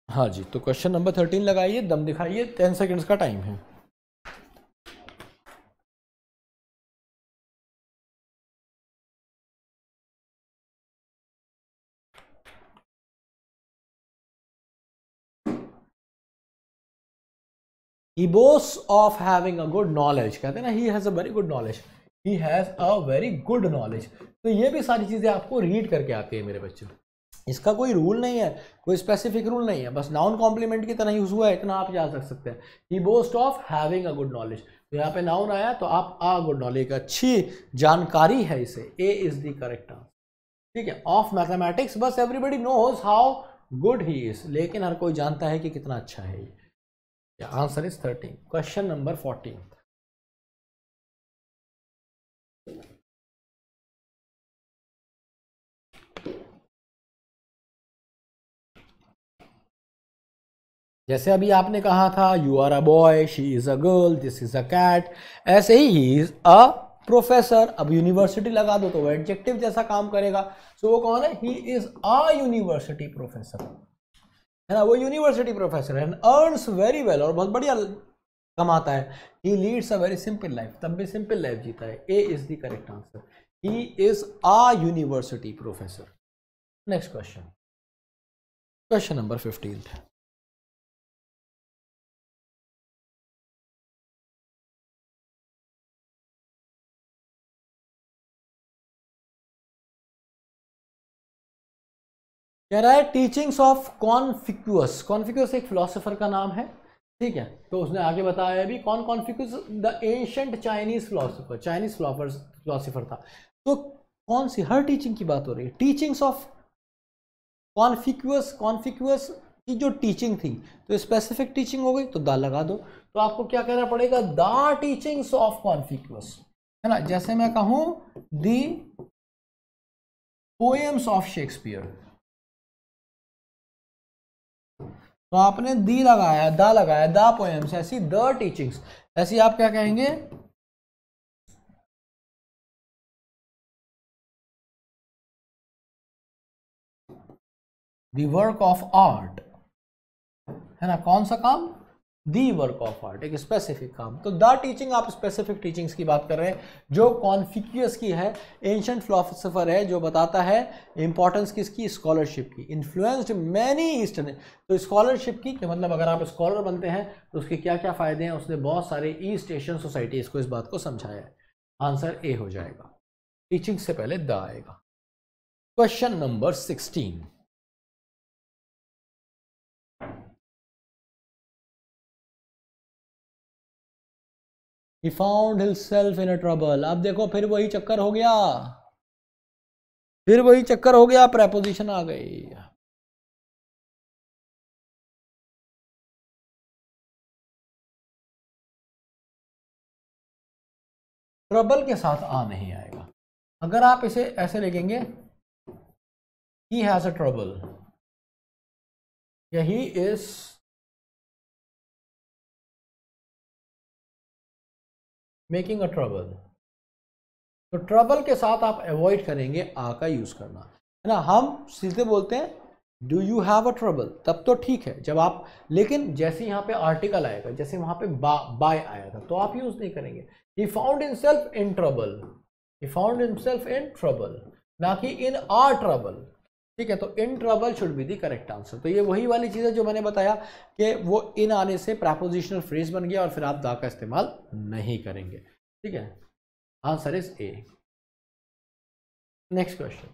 हाँ जी, तो क्वेश्चन नंबर 13 लगाइए, दम दिखाइए, 10 सेकेंड्स का टाइम है। He boasts of having a good knowledge, कहते हैं ना, he has a very good knowledge, he has a very good knowledge। तो ये भी सारी चीजें आपको रीड करके आती है मेरे बच्चों। इसका कोई रूल नहीं है, कोई स्पेसिफिक रूल नहीं है, बस नाउन कॉम्प्लीमेंट की तरह यूज हुआ है, इतना आप याद रख सकते हैं। He boast of having a good knowledge, तो यहाँ पे नाउन आया तो आप आ गुड नॉलेज, अच्छी जानकारी है इसे, A is the correct answer. ठीक है, ऑफ मैथमेटिक्स, बस everybody knows how good he is, लेकिन हर कोई जानता है कि कितना अच्छा है ये। Answer is 13। Question number 14। जैसे अभी आपने कहा था you are a boy, she is a girl, this is a cat, ऐसे ही इज अ प्रोफेसर। अब यूनिवर्सिटी लगा दो तो वो एडजेक्टिव जैसा काम करेगा। सो वो कौन है, he is a university professor, है ना, वो यूनिवर्सिटी प्रोफेसर है। अर्न्स वेरी वेल, और बहुत बढ़िया कमाता है। He leads a very simple life, तब भी सिंपल लाइफ जीता है। A is the correct answer, he is a university professor. Next question, question number 15। कह रहा है टीचिंग्स ऑफ कॉन्फिक्यूअस। कॉन्फिक्यूअस एक फिलोसोफर का नाम है, ठीक है। तो उसने आगे बताया भी कौन Confucius, the ancient Chinese philosopher, Chinese philosopher था। तो कौन सी, हर टीचिंग की बात हो रही है, टीचिंग्स ऑफ कॉन्फिक्यूअस। कॉन्फिक्यूअस की जो टीचिंग थी, तो स्पेसिफिक टीचिंग हो गई तो द लगा दो। तो आपको क्या कहना पड़ेगा, द टीचिंग्स ऑफ कॉन्फिक्यूअस, है ना। जैसे मैं कहूं दी पोएम्स ऑफ शेक्सपियर, तो आपने दी लगाया, द लगाया, द पोएम्स, ऐसी द टीचिंग्स, ऐसी आप क्या कहेंगे, द वर्क ऑफ आर्ट, है ना। कौन सा काम, दी वर्क ऑफ आर्ट, एक स्पेसिफिक काम। तो द टीचिंग, आप स्पेसिफिक टीचिंग्स की बात कर रहे हैं, जो कॉन्फिक्यूअस की है, एंशिएंट फिलोसोफर है, जो बताता है इंपॉर्टेंस किसकी, स्कॉलरशिप की, इन्फ्लुएंस्ड मैनी ईस्टर्न। तो स्कॉलरशिप की मतलब अगर आप स्कॉलर बनते हैं तो उसके क्या क्या फायदे हैं, उसने बहुत सारे ईस्ट एशियन सोसाइटीज को इस बात को समझाया है। आंसर ए हो जाएगा, टीचिंग से पहले द आएगा। Question number 16। He found himself in a trouble। अब देखो फिर वही चक्कर हो गया, फिर वही चक्कर हो गया, प्रेपोजिशन आ गई। ट्रबल के साथ आ नहीं आएगा। अगर आप इसे ऐसे लिखेंगे, he has a trouble, यही इज मेकिंग अ ट्रबल। तो ट्रबल के साथ आप अवॉइड करेंगे आ का यूज करना, है ना। हम सीधे बोलते हैं do you have a trouble, तब तो ठीक है जब आप, लेकिन जैसे यहाँ पे आर्टिकल आएगा, जैसे वहां पे बाय आया था, तो आप यूज नहीं करेंगे। He found himself in trouble, he found himself in trouble, ना कि इन आर ट्रबल, ठीक है। तो in trouble should be the correct answer. तो ये वही वाली चीज है जो मैंने बताया कि वो इन आने से प्रेपोजिशनल फ्रेज बन गया और फिर आप दा का इस्तेमाल नहीं करेंगे, ठीक है। Answer is A. Next question,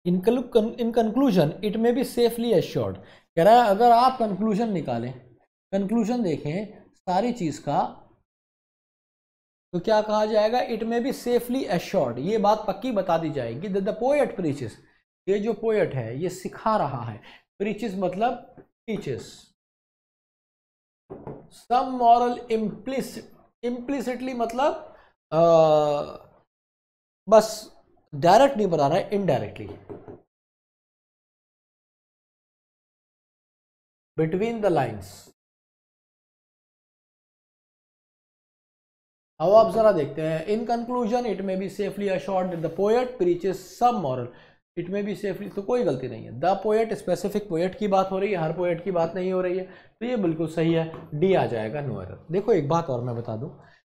in conclusion it may be safely assured, कह रहा है अगर आप कंक्लूजन निकालें, कंक्लूजन देखें सारी चीज का, तो क्या कहा जाएगा, it may be safely assured, ये बात पक्की बता दी जाएगी। द पोएट प्रीचेस, ये जो पोएट है ये सिखा रहा है, प्रीचेस मतलब टीचेस, सम मॉरल इम्प्लिसिटली मतलब बस डायरेक्ट नहीं बता रहा है, इनडायरेक्टली, बिटवीन द लाइन्स। अब आप जरा देखते हैं, in conclusion it may be safely assured that the poet preaches some moral, it may be safely, तो कोई गलती नहीं है। द पोएट स्पेसिफिक पोएट की बात हो रही है, हर पोएट की बात नहीं हो रही है, तो ये बिल्कुल सही है, डी आ जाएगा, नो एरर। देखो एक बात और मैं बता दूं,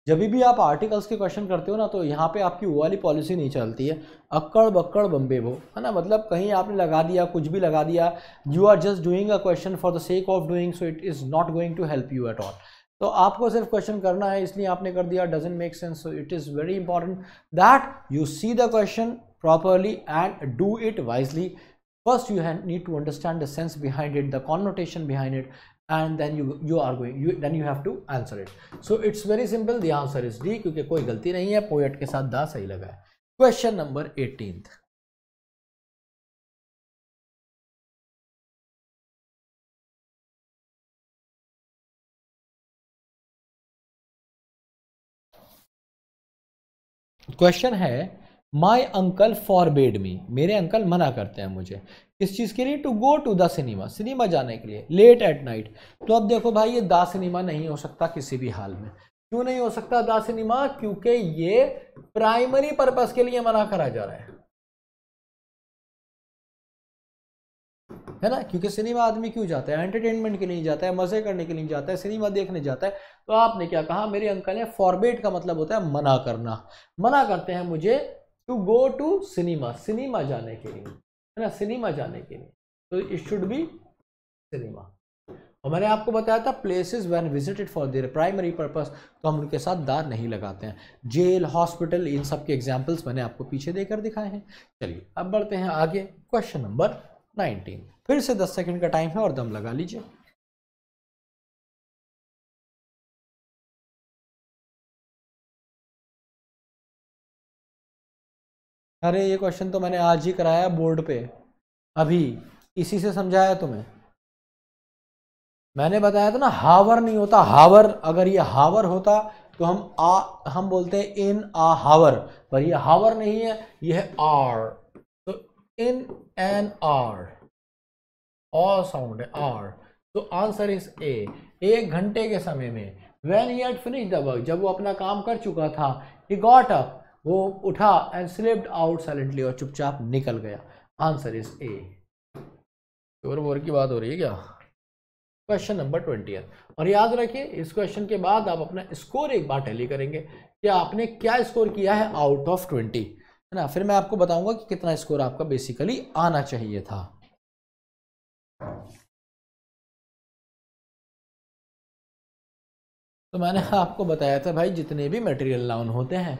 जब भी आप आर्टिकल्स के क्वेश्चन करते हो ना, तो यहाँ पे आपकी वो वाली पॉलिसी नहीं चलती है, अक्कड़ बक्कड़ बम्बे वो, है ना। मतलब कहीं आपने लगा दिया, कुछ भी लगा दिया, you are just doing a question for the sake of doing, so it is not going to help you at all. तो आपको सिर्फ क्वेश्चन करना है, इसलिए आपने कर दिया, doesn't make sense. So it is very important that you see the question properly and do it wisely. First you need to understand the sense behind it, the connotation behind it, and then then you have to answer it. So it's very simple, the answer is D, क्योंकि कोई गलती नहीं है, poet के साथ दा सही लगा है। क्वेश्चन नंबर 18th, क्वेश्चन है माई अंकल फॉरबेड मी, मेरे अंकल मना करते हैं मुझे किस चीज के लिए, to go to the cinema, cinema जाने के लिए, लेट एट नाइट। तो अब देखो भाई, ये द सिनेमा नहीं हो सकता किसी भी हाल में। क्यों नहीं हो सकता द सिनेमा, क्योंकि ये प्राइमरी पर्पस के लिए मना करा जा रहा है ना। क्योंकि सिनेमा आदमी क्यों जाता है, एंटरटेनमेंट के लिए जाता है, मजे करने के लिए जाता है, सिनेमा देखने जाता है। तो आपने क्या कहा, मेरे अंकल ने, फॉरबेड का मतलब होता है मना करना, मना करते हैं मुझे to go to cinema, cinema जाने के लिए, है ना, सिनेमा जाने के लिए। तो इट शुड बी सिनेमा। और मैंने आपको बताया था places when visited for their primary purpose, तो हम उनके साथ दार नहीं लगाते हैं। जेल, हॉस्पिटल, इन सब के एग्जाम्पल्स मैंने आपको पीछे देकर दिखाए हैं। चलिए अब बढ़ते हैं आगे, क्वेश्चन नंबर 19। फिर से 10 सेकंड का टाइम है और दम लगा लीजिए। अरे ये क्वेश्चन तो मैंने आज ही कराया बोर्ड पे, अभी इसी से समझाया तुम्हें। मैंने बताया था ना, हावर नहीं होता, हावर, अगर ये हावर होता तो हम बोलते हैं इन आ हावर, पर ये हावर नहीं है, ये है आर। तो इन एन आर, और साउंड है आर। तो आंसर इज ए। 1 घंटे के समय में, when he had finished the work, जब वो अपना काम कर चुका था, ही गॉट अप, वो उठा, एंड स्लिप्ड आउट साइलेंटली, और चुपचाप निकल गया। आंसर इज ए। और की बात हो रही है क्या। Question number 20। और याद रखिए, इस क्वेश्चन के बाद आप अपना स्कोर एक बार टैली करेंगे कि आपने क्या स्कोर किया है आउट ऑफ 20, है ना। फिर मैं आपको बताऊंगा कि कितना स्कोर आपका बेसिकली आना चाहिए था। तो मैंने आपको बताया था भाई, जितने भी मटेरियल नाउन होते हैं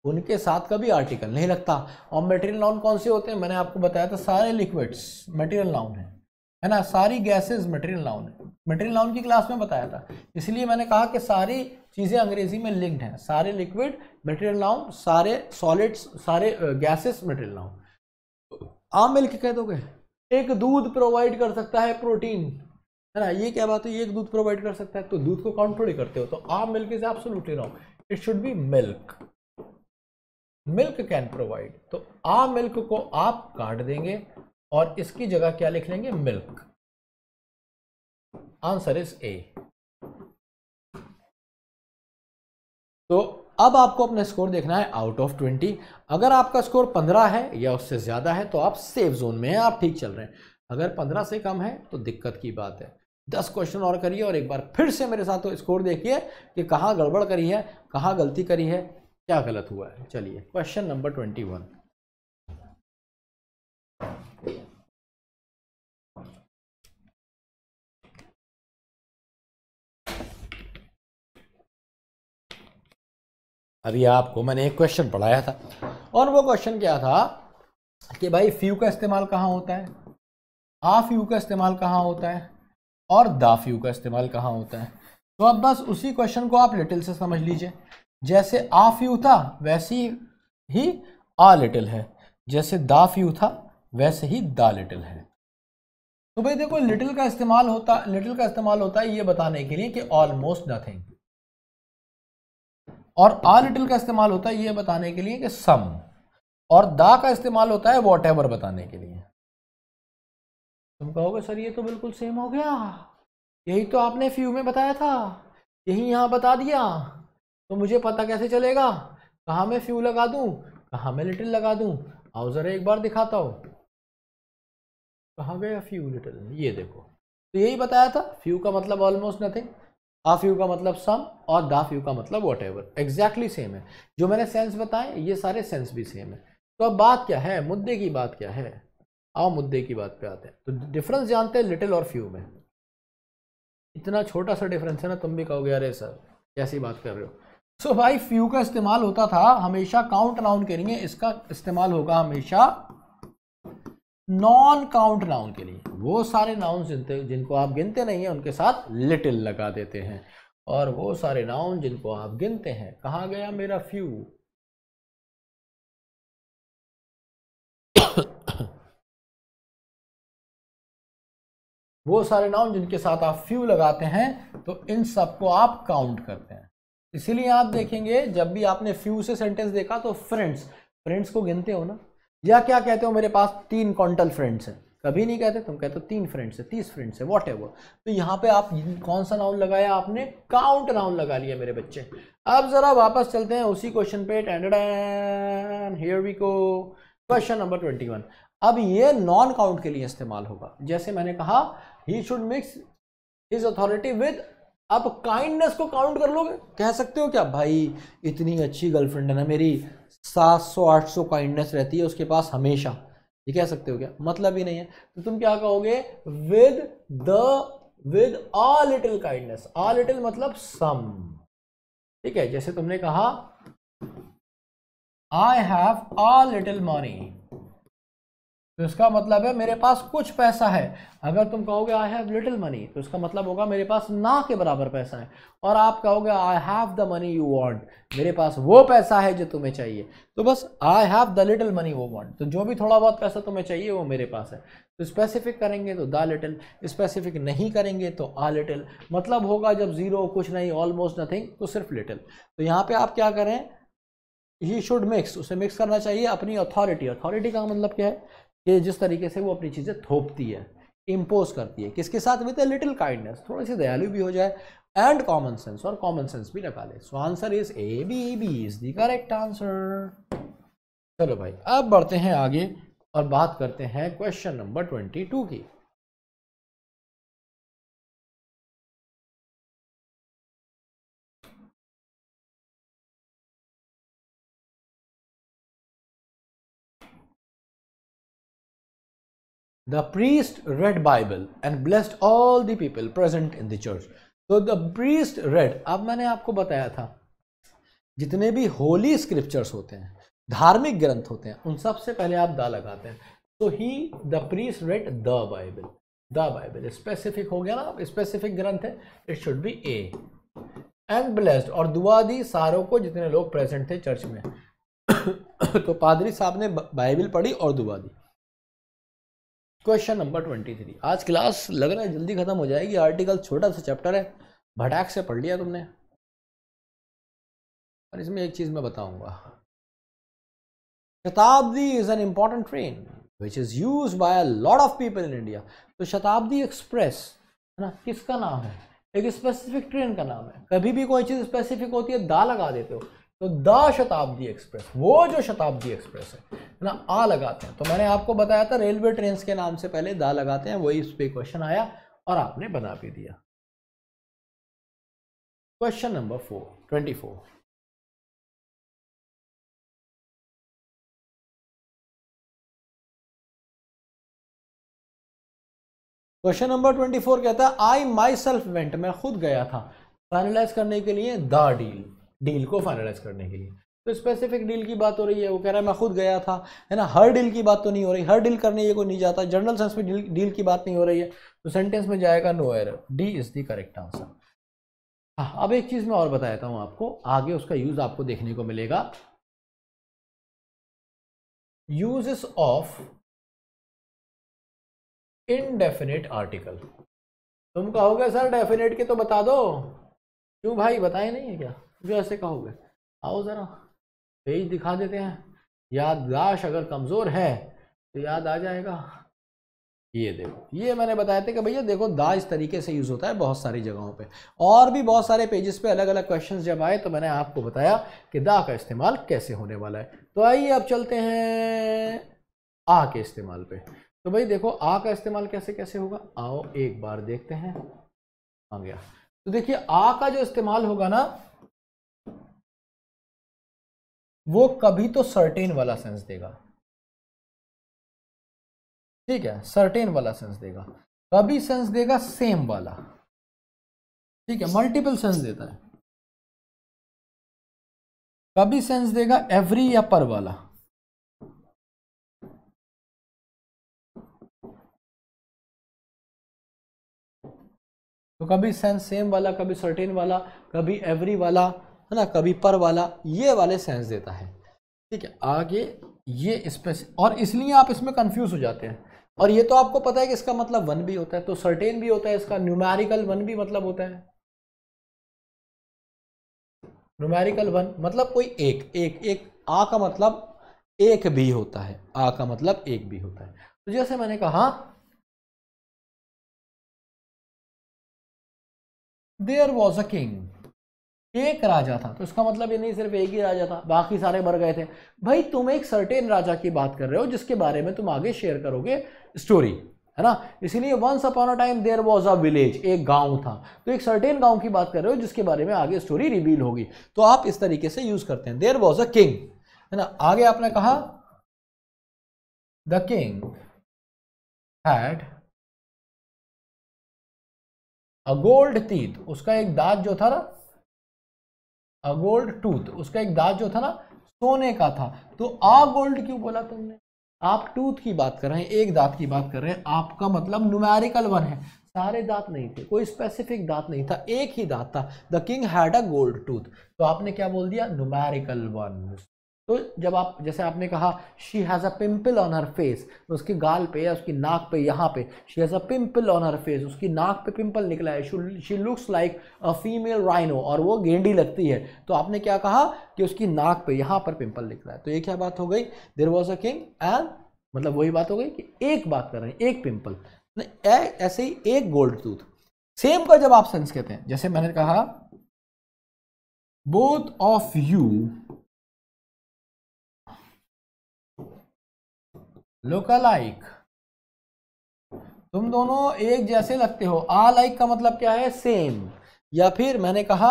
उनके साथ कभी आर्टिकल नहीं लगता। और मटेरियल नाउन कौन से होते हैं, मैंने आपको बताया था सारे लिक्विड्स मटेरियल नाउन है। है ना, सारी गैसेस मटेरियल नाउन है, मटेरियल नाउन की क्लास में बताया था, इसलिए मैंने कहा कि सारी चीज़ें अंग्रेजी में लिंक्ड हैं, सारे लिक्विड मटेरियल नाउन, सारे सॉलिड्स, सारे गैसेस मटेरियल नाउन। आप मिल्क कह दोगे, एक दूध प्रोवाइड कर सकता है प्रोटीन, है ना, ये क्या बात है, ये एक दूध प्रोवाइड कर सकता है, तो दूध को काउंट थोड़ी करते हो, तो आप milk is absolutely wrong, it should B milk, milk can provide. तो आ मिल्क को आप काट देंगे और इसकी जगह क्या लिख लेंगे, मिल्क। आंसर इज ए। तो अब आपको अपना स्कोर देखना है आउट ऑफ 20। अगर आपका स्कोर 15 है या उससे ज्यादा है तो आप सेफ जोन में हैं, आप ठीक चल रहे हैं। अगर 15 से कम है तो दिक्कत की बात है। 10 क्वेश्चन और करिए और एक बार फिर से मेरे साथ तो स्कोर देखिए कि कहाँ गड़बड़ करी है, कहाँ गलती करी है, क्या गलत हुआ है। चलिए क्वेश्चन नंबर 21। अभी आपको मैंने एक क्वेश्चन पढ़ाया था और वो क्वेश्चन क्या था कि भाई फ्यू का इस्तेमाल कहाँ होता है, आ फ्यू का इस्तेमाल कहाँ होता है और दा फ्यू का इस्तेमाल कहाँ होता है। तो अब बस उसी क्वेश्चन को आप लिटिल से समझ लीजिए। जैसे आ फ्यू था वैसे ही आ लिटिल है, जैसे दा फ्यू था वैसे ही दा लिटिल है। तो भाई देखो लिटिल का इस्तेमाल होता है ये बताने के लिए कि ऑलमोस्ट नथिंग, और आ लिटिल का इस्तेमाल होता है ये बताने के लिए कि सम, और दा का इस्तेमाल होता है वॉट एवर बताने के लिए। तुम कहोगे सर ये तो बिल्कुल सेम हो गया, यही तो आपने फ्यू में बताया था, यही यहाँ बता दिया, तो मुझे पता कैसे चलेगा कहाँ मैं फ्यू लगा दूं, कहाँ मैं लिटिल लगा दूं। आओ जरा एक बार दिखाता हूँ, कहाँ गया फ्यू लिटिल, ये देखो। तो यही बताया था, फ्यू का मतलब ऑलमोस्ट नथिंग, आ फ्यू का मतलब सम, और दा फ्यू का मतलब वॉट एवर। एग्जैक्टली सेम है, जो मैंने सेंस बताए ये सारे सेंस भी सेम है। तो अब बात क्या है, मुद्दे की बात क्या है, आओ मुद्दे की बात पे आते हैं। तो डिफरेंस जानते हैं लिटिल और फ्यू में, इतना छोटा सा डिफरेंस है ना, तुम भी कहोगे अरे सर कैसी बात कर रहे हो। सो भाई फ्यू का इस्तेमाल होता था हमेशा काउंट नाउन के लिए, इसका इस्तेमाल होगा हमेशा नॉन काउंट नाउन के लिए। वो सारे नाउन जिनको आप गिनते नहीं है उनके साथ लिटिल लगा देते हैं, और वो सारे नाउन जिनको आप गिनते हैं, कहाँ गया मेरा फ्यू, वो सारे नाउन जिनके साथ आप फ्यू लगाते हैं तो इन सबको आप काउंट करते हैं। इसीलिए आप देखेंगे जब भी आपने फ्यू से सेंटेंस देखा तो फ्रेंड्स को गिनते हो ना, या क्या कहते हो मेरे पास 3 क्वांटल फ्रेंड्स हैं, कभी नहीं कहते, तुम कहते हो 3 फ्रेंड्स है, 30 फ्रेंड्स है, वॉट एवर। तो यहाँ पे आप कौन सा नाउन लगाया, आपने काउंट नाउन लगा लिया मेरे बच्चे। अब जरा वापस चलते हैं उसी क्वेश्चन पे, here we go, question number 21। अब ये नॉन काउंट के लिए इस्तेमाल होगा। जैसे मैंने कहा he should mix his authority with, आप काइंडनेस को काउंट कर लोगे, कह सकते हो क्या भाई इतनी अच्छी गर्लफ्रेंड है ना मेरी, 700-800 काइंडनेस रहती है उसके पास हमेशा, ये कह सकते हो क्या, मतलब ही नहीं है। तो तुम क्या कहोगे, with uh little kindness, uh little मतलब सम, ठीक है। जैसे तुमने कहा I have uh little money, तो इसका मतलब है मेरे पास कुछ पैसा है। अगर तुम कहोगे आई हैव लिटिल मनी तो इसका मतलब होगा मेरे पास ना के बराबर पैसा है। और आप कहोगे I have the money you want, मेरे पास वो पैसा है जो तुम्हें चाहिए। तो बस I have the little money वो वांट, तो जो भी थोड़ा बहुत पैसा तुम्हें चाहिए वो मेरे पास है। तो स्पेसिफिक करेंगे तो द लिटिल, स्पेसिफिक नहीं करेंगे तो आ लिटिल। मतलब होगा जब जीरो, कुछ नहीं, ऑलमोस्ट नथिंग, तो सिर्फ लिटिल। तो यहाँ पे आप क्या करें, ही शुड मिक्स, उसे मिक्स करना चाहिए अपनी अथॉरिटी। अथॉरिटी का मतलब क्या है कि जिस तरीके से वो अपनी चीज़ें थोपती है, इम्पोज करती है, किसके साथ, विद लिटिल काइंडनेस, थोड़ी सी दयालु भी हो जाए, एंड कॉमन सेंस, और कॉमन सेंस भी लगा ले। So answer is A, B is the correct answer. चलो भाई अब बढ़ते हैं आगे और बात करते हैं क्वेश्चन नंबर 22 की। The priest read Bible and blessed all the people present in the church. So the priest read, अब मैंने आपको बताया था जितने भी होली स्क्रिप्चर्स होते हैं, धार्मिक ग्रंथ होते हैं, उन सब से पहले आप द लगाते हैं। तो he the priest read the Bible, the Bible specific हो गया ना, स्पेसिफिक ग्रंथ है, it should be A. And blessed, और दुआ दी सारों को जितने लोग प्रेजेंट थे चर्च में। तो पादरी साहब ने बाइबल पढ़ी और दुआ दी। Question number 23। आज क्लास लग रहा है जल्दी खत्म हो जाएगी, आर्टिकल छोटा सा चैप्टर है, भटाक से पढ़ लिया तुमने। और इसमें एक चीज मैं बताऊंगा, शताब्दी is an important train which is use by a lot of people in India. तो शताब्दी एक्सप्रेस है ना, किसका नाम है? एक स्पेसिफिक ट्रेन का नाम है। कभी भी कोई चीज स्पेसिफिक होती है दा लगा देते हो, तो द शताब्दी एक्सप्रेस, वो जो शताब्दी एक्सप्रेस है ना, आ लगाते हैं। तो मैंने आपको बताया था रेलवे ट्रेन के नाम से पहले दा लगाते हैं, वही इस पे क्वेश्चन आया और आपने बना भी दिया। Question number 24। क्वेश्चन नंबर 24 कहता है आई माई सेल्फ वेंट, मैं खुद गया था फाइनलाइज करने के लिए द डील, डील को फाइनलाइज करने के लिए। तो स्पेसिफिक डील की बात हो रही है, वो कह रहा है मैं खुद गया था, है ना। हर डील की बात तो नहीं हो रही, हर डील करने ये कोई नहीं जाता, जनरल सेंस में डील की बात नहीं हो रही है, तो सेंटेंस में जाएगा no error, D is the correct answer. हाँ, अब एक चीज मैं और बता देता हूं आपको, आगे उसका यूज आपको देखने को मिलेगा। Uses of indefinite article. तुम कहोगे सर डेफिनेट के तो बता दो, क्यों भाई बताए नहीं है क्या? जो ऐसे कहोगे, आओ जरा पेज दिखा देते हैं, याददाश्त अगर कमजोर है तो याद आ जाएगा। ये देखो, ये मैंने बताया था कि भैया देखो दा इस तरीके से यूज होता है बहुत सारी जगहों पे, और भी बहुत सारे पेजेस पे अलग अलग क्वेश्चंस जब आए तो मैंने आपको बताया कि दा का इस्तेमाल कैसे होने वाला है। तो आइए अब चलते हैं आ के इस्तेमाल पे। तो भाई देखो आ का इस्तेमाल कैसे कैसे होगा, आओ एक बार देखते हैं। आ गया, तो देखिए आ का जो इस्तेमाल होगा ना, वो कभी तो सर्टेन वाला सेंस देगा, ठीक है, सर्टेन वाला सेंस देगा, कभी सेंस देगा सेम वाला, ठीक है, मल्टीपल सेंस देता है, कभी सेंस देगा एवरी या पर वाला, तो कभी सेंस सेम वाला, कभी सर्टेन वाला, कभी एवरी वाला, है ना, कभी पर वाला, ये वाले सेंस देता है, ठीक है। आगे ये स्पेसिफिक, और इसलिए आप इसमें कंफ्यूज हो जाते हैं। और ये तो आपको पता है कि इसका मतलब वन भी होता है, तो सर्टेन भी होता है, इसका न्यूमेरिकल वन भी मतलब होता है। न्यूमेरिकल वन मतलब कोई एक एक एक, आ का मतलब एक भी होता है, आ का मतलब एक भी होता है। तो जैसे मैंने कहा देयर वॉज अ किंग, एक राजा था, तो इसका मतलब ये नहीं सिर्फ एक ही राजा था, बाकी सारे मर गए थे। भाई तुम एक सर्टेन राजा की बात कर रहे हो जिसके बारे में तुम आगे शेयर करोगे स्टोरी, है ना। इसीलिए once upon a time there was a village, एक गांव था, तो एक सर्टेन गांव की बात कर रहे हो जिसके बारे में आगे स्टोरी रिवील होगी, तो आप इस तरीके से यूज करते हैं, देयर वाज अ किंग, है ना। आगे आपने कहा the king had a gold teeth, उसका एक दांत जो था ना, अ गोल्ड टूथ, उसका एक दांत जो था ना सोने का था। तो आ गोल्ड क्यों बोला तुमने? आप टूथ की बात कर रहे हैं, एक दांत की बात कर रहे हैं, आपका मतलब न्यूमेरिकल वन है, सारे दांत नहीं थे, कोई स्पेसिफिक दांत नहीं था, एक ही दांत था। The king had a gold tooth, तो आपने क्या बोल दिया? Numerical one. तो जब आप, जैसे आपने कहा she has a pimple on her face, उसके गाल पे या उसकी नाक पे, यहाँ पे she has a pimple on her face, उसकी नाक पे पिंपल निकला है, she looks like a female rhino, और वो गेंडी लगती है, तो आपने क्या कहा कि उसकी नाक पे यहाँ पर पिंपल निकला है। तो ये क्या बात हो गई? There was a king and, मतलब वही बात हो गई कि एक बात कर रहे हैं, एक पिंपल, ऐसे ही एक गोल्ड टूथ। सेम का जब आप सेंस कहते हैं, जैसे मैंने कहा both of you look alike, तुम दोनों एक जैसे लगते हो। आ लाइक का मतलब क्या है? सेम। या फिर मैंने कहा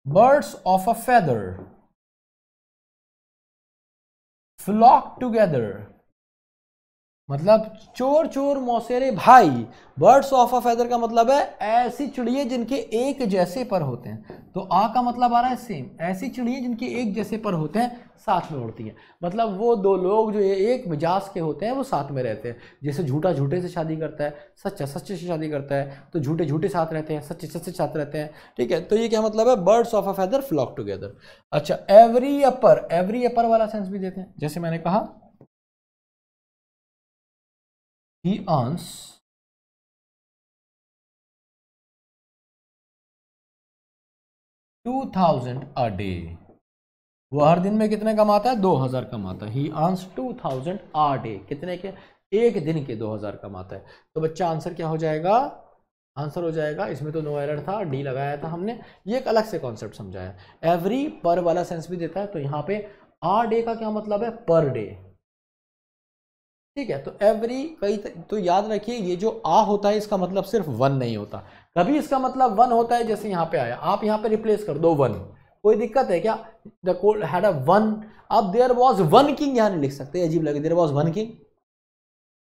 birds of a feather flock together, मतलब चोर चोर मौसेरे भाई। बर्ड्स ऑफ अ फेदर का मतलब है ऐसी चिड़िया जिनके एक जैसे पर होते हैं। तो आ का मतलब आ रहा है सेम, ऐसी चिड़िया जिनके एक जैसे पर होते हैं साथ में उड़ती हैं। मतलब वो दो लोग जो एक मिजाज के होते हैं वो साथ में रहते हैं। जैसे झूठा झूठे से शादी करता है, सच्चा सच्चे से शादी करता है, तो झूठे झूठे साथ रहते हैं, सच्चे सच्चे साथ रहते हैं। ठीक है, तो ये क्या मतलब है, birds of a feather flock together. अच्छा, एवरी अपर वाला सेंस भी देते हैं। जैसे मैंने कहा he earns 2000 a day। वो हर दिन में कितने कमाता है, 2000 कमाता है। he earns 2000 a day, कितने के, एक दिन के 2000 कमाता है। तो बच्चा आंसर क्या हो जाएगा, आंसर हो जाएगा, इसमें तो नो एरर था, डी लगाया था हमने। ये एक अलग से कॉन्सेप्ट समझाया। एवरी पर वाला सेंस भी देता है। तो यहाँ पे आ डे का क्या मतलब है, पर डे। ठीक है, तो एवरी कई तो याद रखिए ये जो आ होता है इसका मतलब सिर्फ वन नहीं होता, कभी इसका मतलब वन होता है। जैसे यहाँ पे आया, आप यहाँ पे रिप्लेस कर दो वन, कोई दिक्कत है क्या, the cold had a one. अब देयर वाज वन किंग यहाँ नहीं लिख सकते, अजीब लगे, देयर वाज वन किंग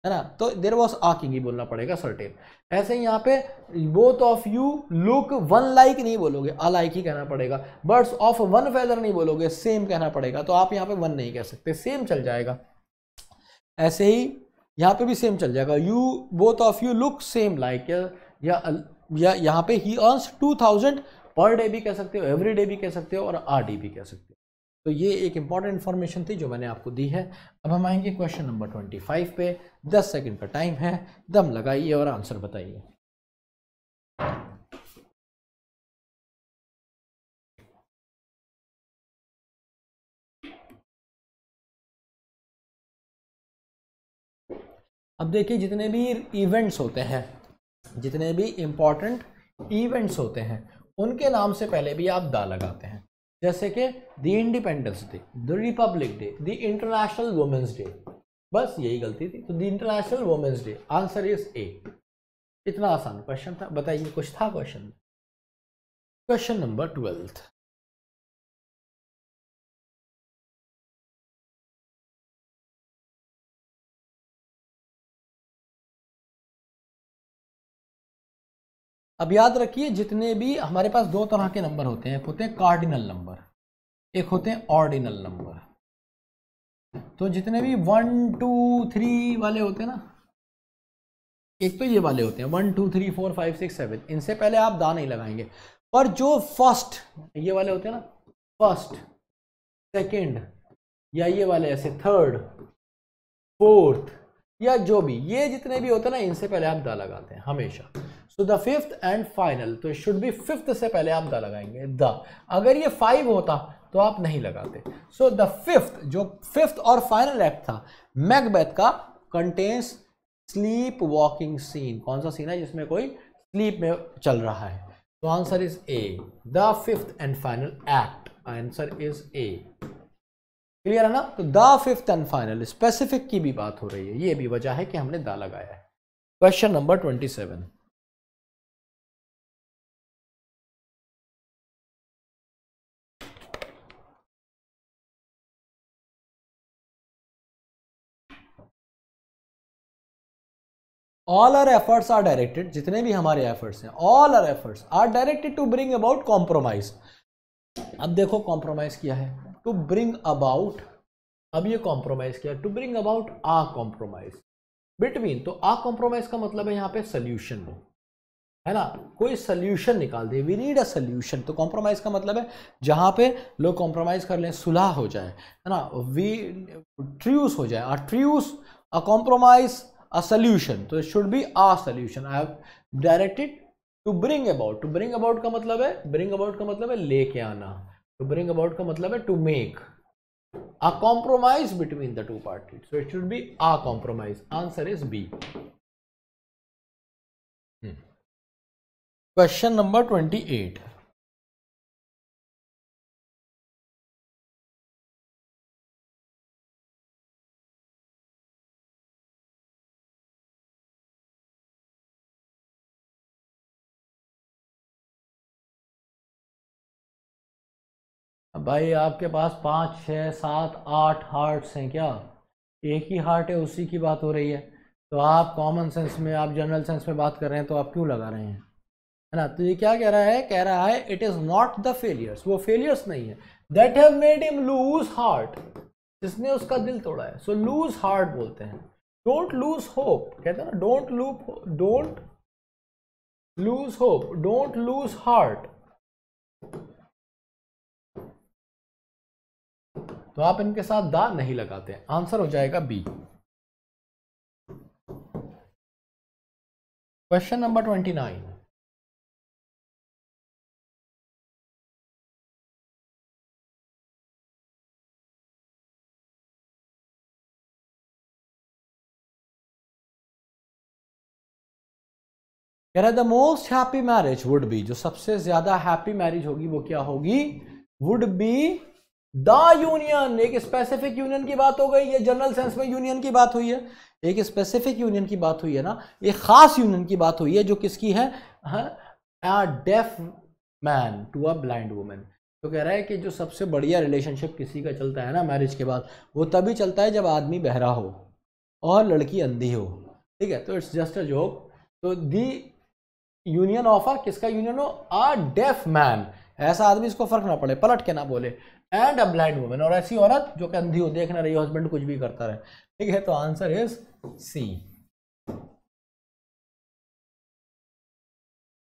है ना, तो देयर वाज आ किंग ही बोलना पड़ेगा सर्टेन। ऐसे ही यहाँ पे both of you look one like नहीं बोलोगे, अलाइक ही कहना पड़ेगा। बर्ड्स ऑफ वन फेदर नहीं बोलोगे, सेम कहना पड़ेगा। तो आप यहाँ पे वन नहीं कह सकते, सेम चल जाएगा। ऐसे ही यहाँ पे भी सेम चल जाएगा, you both of you look same like, या यहाँ पे ही अर्न्स 2000 पर डे भी कह सकते हो, एवरी डे भी कह सकते हो, और आर डी भी कह सकते हो। तो ये एक इंपॉर्टेंट इन्फॉर्मेशन थी जो मैंने आपको दी है। अब हम आएंगे क्वेश्चन नंबर 25 पे। 10 सेकंड का टाइम है, दम लगाइए और आंसर बताइए। अब देखिए, जितने भी इवेंट्स होते हैं, जितने भी इंपॉर्टेंट इवेंट्स होते हैं, उनके नाम से पहले भी आप दा लगाते हैं। जैसे कि the independence day, the republic day, the international women's day. बस यही गलती थी, तो the international women's day, answer is A. इतना आसान क्वेश्चन था, बताइए कुछ था क्वेश्चन। Question number 12। अब याद रखिए, जितने भी हमारे पास दो तरह के नंबर होते हैं, एक होते हैं कार्डिनल नंबर, एक होते हैं ऑर्डिनल नंबर। तो जितने भी 1 2 3 वाले होते हैं ना, एक तो ये वाले होते हैं 1 2 3 4 5 6 7, इनसे पहले आप दा नहीं लगाएंगे। पर जो फर्स्ट ये वाले होते हैं ना, फर्स्ट सेकंड, या ये वाले ऐसे थर्ड फोर्थ, या जो भी ये जितने भी होते हैं ना, इनसे पहले आप दा लगाते हैं हमेशा। So the fifth and final, तो शुड बी फिफ्थ से पहले आप दा लगाएंगे, द। अगर ये 5 होता तो आप नहीं लगाते। सो द फिफ्थ, जो फिफ्थ और फाइनल एक्ट था मैकबेथ का, कंटेन्स स्लीप वॉकिंग सीन। कौन सा सीन है जिसमें कोई स्लीप में चल रहा है, तो answer is A, the fifth and final act, answer is A. Clear है ना, तो the fifth and final, specific की भी बात हो रही है, ये भी वजह है कि हमने दा लगाया है। Question number 27। All are efforts are directed, जितने भी हमारे एफर्ट्स हैं, all are efforts are directed to bring about compromise. अब देखो कॉम्प्रोमाइज किया है, टू ब्रिंग अबाउट, अब ये कॉम्प्रोमाइज किया, to bring about a compromise between. तो आ कॉम्प्रोमाइज का मतलब है यहाँ पे सोल्यूशन, है ना, कोई सोल्यूशन निकाल दे, वी नीड अ सोल्यूशन। तो कॉम्प्रोमाइज का मतलब है जहां पे लोग कॉम्प्रोमाइज कर लें, सुलह हो जाए, है ना, वी ट्रूस हो जाए, a truce, a compromise, a solution. तो it should be a solution. I have directed to bring about. To bring about का मतलब है, ब्रिंग अबाउट का मतलब है लेके आना, टू ब्रिंग अबाउट का मतलब है to make a compromise between the two parties. So it should be a compromise, answer is B. Question number 28। भाई आपके पास 5 6 7 8 हार्ट्स हैं क्या? एक ही हार्ट है, उसी की बात हो रही है। तो आप कॉमन सेंस में, आप जनरल सेंस में बात कर रहे हैं, तो आप क्यों लगा रहे हैं, है ना। तो ये क्या कह रहा है, कह रहा है it is not the failures, वो फेलियर्स नहीं है, that have made him loose heart, जिसने उसका दिल तोड़ा है। सो लूज हार्ट बोलते हैं, डोंट लूज होप, कहते हैं ना, don't lose hope, don't lose heart. तो आप इनके साथ दा नहीं लगाते, आंसर हो जाएगा बी। क्वेश्चन नंबर 29, कह रहा है the most happy marriage would be, जो सबसे ज्यादा हैप्पी मैरिज होगी वो क्या होगी, वुड बी द यूनियन। एक स्पेसिफिक यूनियन की बात हो गई, ये जनरल सेंस में यूनियन की बात हुई है, एक स्पेसिफिक यूनियन की बात हुई है ना, एक खास यूनियन की बात हुई है, जो किसकी है, a deaf man to a blind woman. तो कह रहा है कि जो सबसे बढ़िया रिलेशनशिप किसी का चलता है ना मैरिज के बाद, वो तभी चलता है जब आदमी बहरा हो और लड़की अंधी हो, ठीक है। तो इट्स जस्ट अ जोक। तो दी यूनियन ऑफ अ, किसका यूनियन हो, अ डेफ मैन, ऐसा आदमी, इसको फर्क ना पड़े, पलट के ना बोले, एंड अ ब्लाइंड वुमन, और ऐसी औरत जो कि अंधी हो, देख ना रही हो, हस्बैंड कुछ भी करता रहे, ठीक है। तो आंसर इज सी।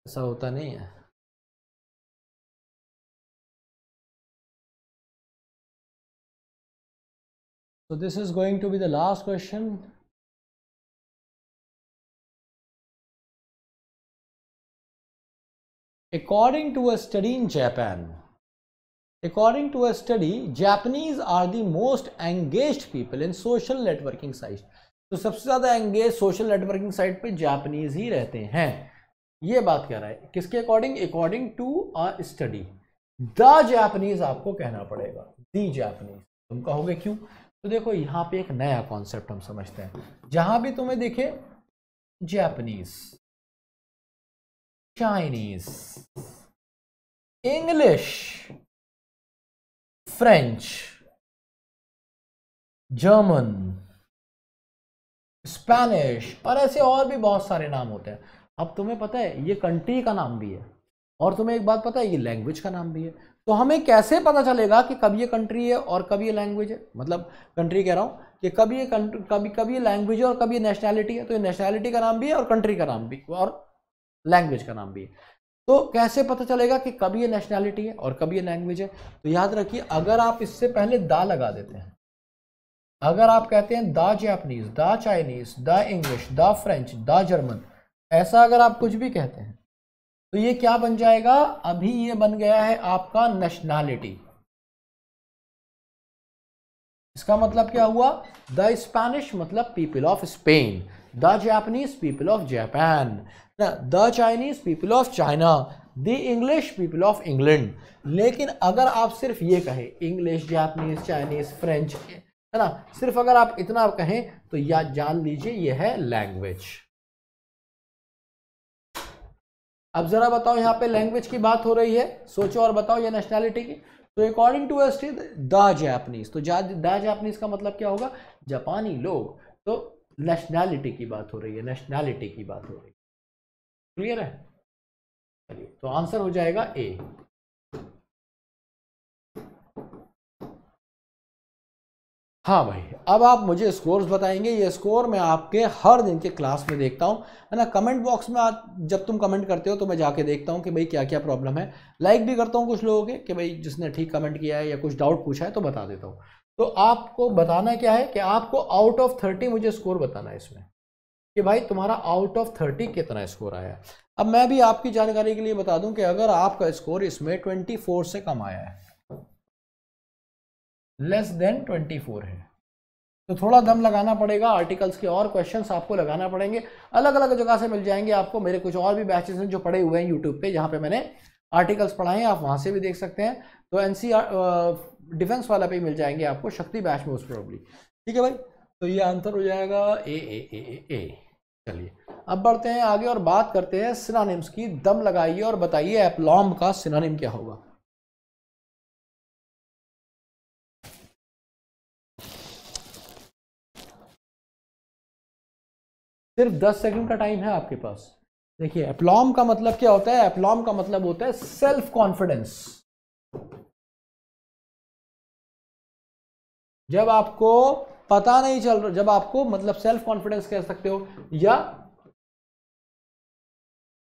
ऐसा होता नहीं है। So this is going to be the last question. According to a study in Japan, according to a study, Japanese are the most engaged people in social networking sites. तो सबसे ज्यादा engage social networking site पे Japanese ही रहते हैं, ये बात कह रहा है। किसके according, according to a study, the Japanese आपको कहना पड़ेगा, दी जापानीज। तुम कहोगे क्यों, तो देखो यहाँ पे एक नया कॉन्सेप्ट हम समझते हैं। जहां भी तुम्हें देखे Japanese, Chinese, English, French, German, Spanish, और ऐसे और भी बहुत सारे नाम होते हैं। अब तुम्हें पता है ये कंट्री का नाम भी है, और तुम्हें एक बात पता है ये लैंग्वेज का नाम भी है। तो हमें कैसे पता चलेगा कि कब ये कंट्री है और कब ये लैंग्वेज है, मतलब कंट्री कह रहा हूं कि कब ये कभी ये लैंग्वेज है और कब ये नेशनैलिटी है। तो ये नेशनैलिटी का नाम भी है और कंट्री का नाम भी और लैंग्वेज का नाम भी है। तो कैसे पता चलेगा कि कब ये नेशनैलिटी है और कब ये लैंग्वेज है। तो याद रखिए, अगर आप इससे पहले दा लगा देते हैं, अगर आप कहते हैं the Japanese, the Chinese, the English, the French, the German, ऐसा अगर आप कुछ भी कहते हैं, तो ये क्या बन जाएगा, अभी ये बन गया है आपका नेशनैलिटी। इसका मतलब क्या हुआ, द स्पेनिश मतलब people of Spain, the Japanese people of Japan, the Chinese people of China, the English people of England. लेकिन अगर आप सिर्फ ये कहें इंग्लिश, जापानीज, चाइनीज, फ्रेंच, है ना, सिर्फ अगर आप इतना कहें, तो या जान लीजिए ये है लैंग्वेज। अब जरा बताओ, यहाँ पे लैंग्वेज की बात हो रही है, सोचो और बताओ, ये नेशनैलिटी की। तो according to as the Japanese, तो द जापानीज का मतलब क्या होगा, जापानी लोग। तो नेशनैलिटी की बात हो रही है, नेशनैलिटी की बात हो रही है। क्लियर है, चलिए, तो आंसर हो जाएगा ए। हाँ भाई, अब आप मुझे स्कोर्स बताएंगे। ये स्कोर मैं आपके हर दिन के क्लास में देखता हूँ, है ना। कमेंट बॉक्स में जब तुम कमेंट करते हो तो मैं जाके देखता हूँ कि भाई क्या क्या प्रॉब्लम है। लाइक भी करता हूँ कुछ लोगों के, कि भाई जिसने ठीक कमेंट किया है या कुछ डाउट पूछा है तो बता देता हूँ। तो आपको बताना क्या है कि आपको आउट ऑफ 30 मुझे स्कोर बताना है इसमें, कि भाई तुम्हारा आउट ऑफ 30 कितना स्कोर आया है। अब मैं भी आपकी जानकारी के लिए बता दूं कि अगर आपका स्कोर इसमें 24 से कम आया है, लेस देन 24 है, तो थोड़ा दम लगाना पड़ेगा। आर्टिकल्स के और क्वेश्चंस आपको लगाना पड़ेंगे, अलग अलग जगह से मिल जाएंगे आपको। मेरे कुछ और भी बैचेस हैं जो पड़े हुए हैं यूट्यूब पे, जहाँ पे मैंने आर्टिकल्स पढ़ाए हैं, आप वहाँ से भी देख सकते हैं। तो एनसीईआरटी डिफेंस वाला पे ही मिल जाएंगे आपको, शक्ति बैच में मोस्ट प्रोबेबली। ठीक है भाई, तो ये आंसर हो जाएगा ए ए ए ए ए। चलिए अब बढ़ते हैं आगे और बात करते हैं सिनोनिम्स की। दम लगाइए और बताइए एप्लॉम्ब का सिनोनिम क्या होगा। सिर्फ 10 सेकंड का टाइम है आपके पास। देखिए एप्लॉम का मतलब क्या होता है? एप्लॉम का मतलब होता है सेल्फ कॉन्फिडेंस। जब आपको पता नहीं चल रहा, जब आपको मतलब सेल्फ कॉन्फिडेंस कह सकते हो या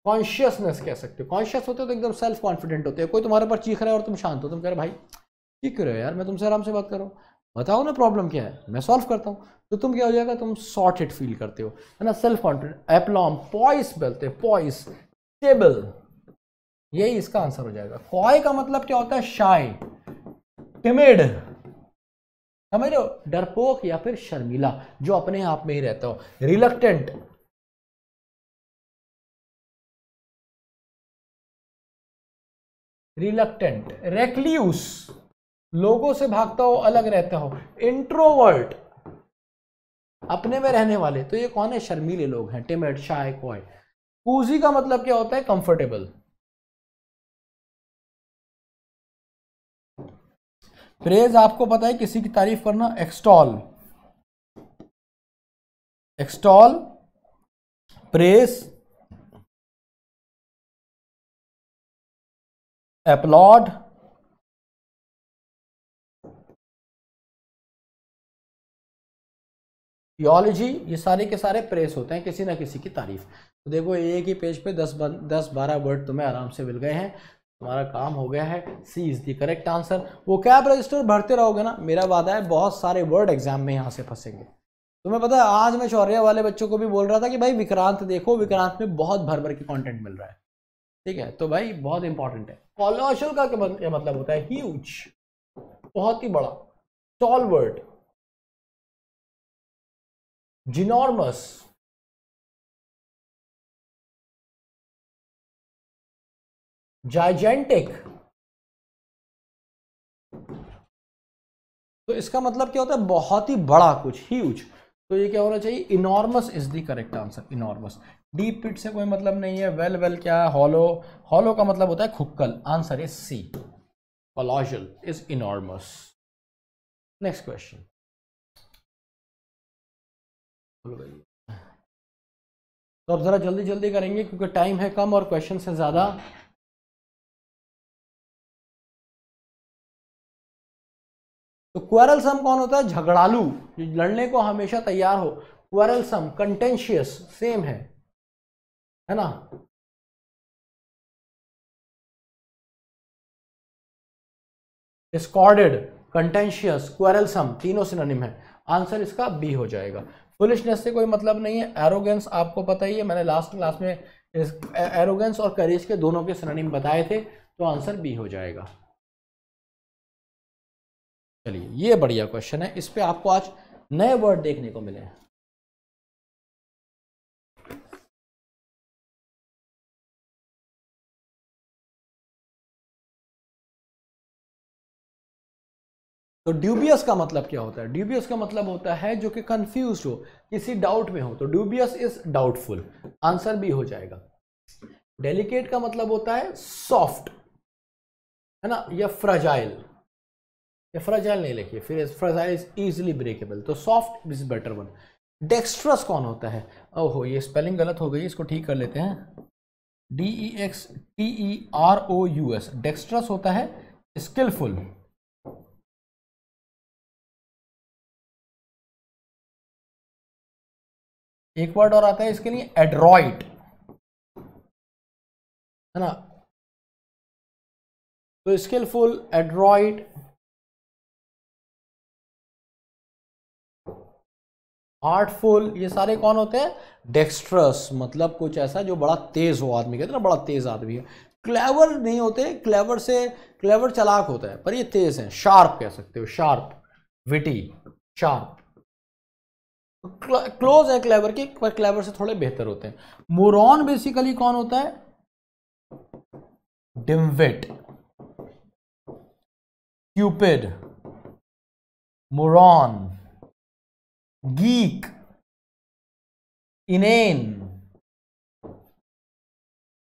कॉन्शियसनेस कह सकते हो। कॉन्शियस होते हो तो एकदम सेल्फ कॉन्फिडेंट होते हैं। कोई तुम्हारे ऊपर चीख रहा है और तुम शांत हो, तुम कह रहे भाई ठीक क्यों रहे हो यार, मैं तुमसे आराम से बात कर रहा हूँ, बताओ ना प्रॉब्लम क्या है, मैं सॉल्व करता हूँ। तो तुम क्या हो जाएगा, तुम सॉर्टेड फील करते हो, है ना, सेल्फ कॉन्फिडेंट। एप्लॉम, पॉइस बोलते हैं, पॉइस, स्टेबल, यही इसका आंसर हो जाएगा। कॉय का मतलब क्या होता है? शाय, टिमिड, समझ रहे हो, डरपोक या फिर शर्मीला, जो अपने आप में ही रहता हो। रिलक्टेंट, रिलक्टेंट, रेक्ल्यूस, लोगों से भागता हो, अलग रहता हो। इंट्रोवर्ट, अपने में रहने वाले, तो ये कौन है? शर्मीले लोग हैं, टिमिड, शाय, कॉय। कूजी का मतलब क्या होता है? कंफर्टेबल। प्रेज आपको पता है, किसी की तारीफ करना। एक्सटॉल, एक्सटॉल, प्रेज, एप्लॉड, थियोलॉजी, ये सारे के सारे प्रेस होते हैं, किसी ना किसी की तारीफ। तो देखो एक ही पेज पे 10-12 वर्ड तुम्हें आराम से मिल गए हैं, तुम्हारा काम हो गया है। सी इज द करेक्ट आंसर। वो कैब रजिस्टर भरते रहोगे ना, मेरा वादा है बहुत सारे वर्ड एग्जाम में यहाँ से फंसेंगे। तुम्हें पता है आज मैं शौर्य वाले बच्चों को भी बोल रहा था कि भाई विक्रांत देखो, विक्रांत में बहुत भर भर के कंटेंट मिल रहा है, ठीक है, तो भाई बहुत इंपॉर्टेंट है। कॉलोशल का क्या मतलब होता है? ह्यूज, बहुत ही बड़ा। Stalwart, ginormous, gigantic. तो इसका मतलब क्या होता है? बहुत ही बड़ा कुछ, ह्यूज। तो ये क्या होना चाहिए? Enormous is the correct answer, enormous. Deep pit से कोई मतलब नहीं है। वेल वेल क्या है? हॉलो, हॉलो का मतलब होता है खुक्कल। Answer is C, colossal is enormous. Next question. तो अब जरा जल्दी जल्दी करेंगे क्योंकि टाइम है कम और क्वेश्चन से ज्यादा। तो क्वेरलसम कौन होता है? झगड़ालू, लड़ने को हमेशा तैयार हो। क्वेरलसम, कंटेंशियस, सेम है ना। डिस्कॉर्डेड, कंटेंशियस, क्वेरलसम, तीनों सिनोनिम है। आंसर इसका बी हो जाएगा। फुलिशनेस से कोई मतलब नहीं है। एरोगेंस आपको पता ही है, मैंने लास्ट क्लास में एरोगेंस और करेज के दोनों के सिनोनिम बताए थे, तो आंसर बी हो जाएगा। चलिए ये बढ़िया क्वेश्चन है, इस पे आपको आज नए वर्ड देखने को मिले हैं। तो ड्यूबियस का मतलब क्या होता है? ड्यूबियस का मतलब होता है जो कि कंफ्यूज हो, किसी डाउट में हो, तो ड्यूबियस इज डाउटफुल। आंसर भी हो जाएगा। डेलिकेट का मतलब होता है सॉफ्ट, है ना, या फ्रजाइल। या फ्रजाइल नहीं लिखिए, फिर फ्रजाइल इज इजीली ब्रेकेबल, तो soft is better one. Dextrous कौन होता है? ओहो ये स्पेलिंग गलत हो गई, इसको ठीक कर लेते हैं। DEXTEROUS, डेक्स्ट्रस होता है स्किलफुल। एक वर्ड और आता है इसके लिए, एड्रॉइट, है ना। तो स्किलफुल, एड्रॉइट, आर्टफुल, ये सारे कौन होते हैं? डेक्स्ट्रस, मतलब कुछ ऐसा जो बड़ा तेज हो आदमी, कहते हैं ना बड़ा तेज आदमी है। क्लेवर नहीं होते, क्लेवर से क्लेवर चालाक होता है, पर ये तेज है। शार्प कह सकते हो, शार्प, विटी, शार्प। क्लोज है क्लेवर के, पर क्लेवर से थोड़े बेहतर होते हैं। मोरॉन बेसिकली कौन होता है? Dimwit, cupid, moron, geek, inane,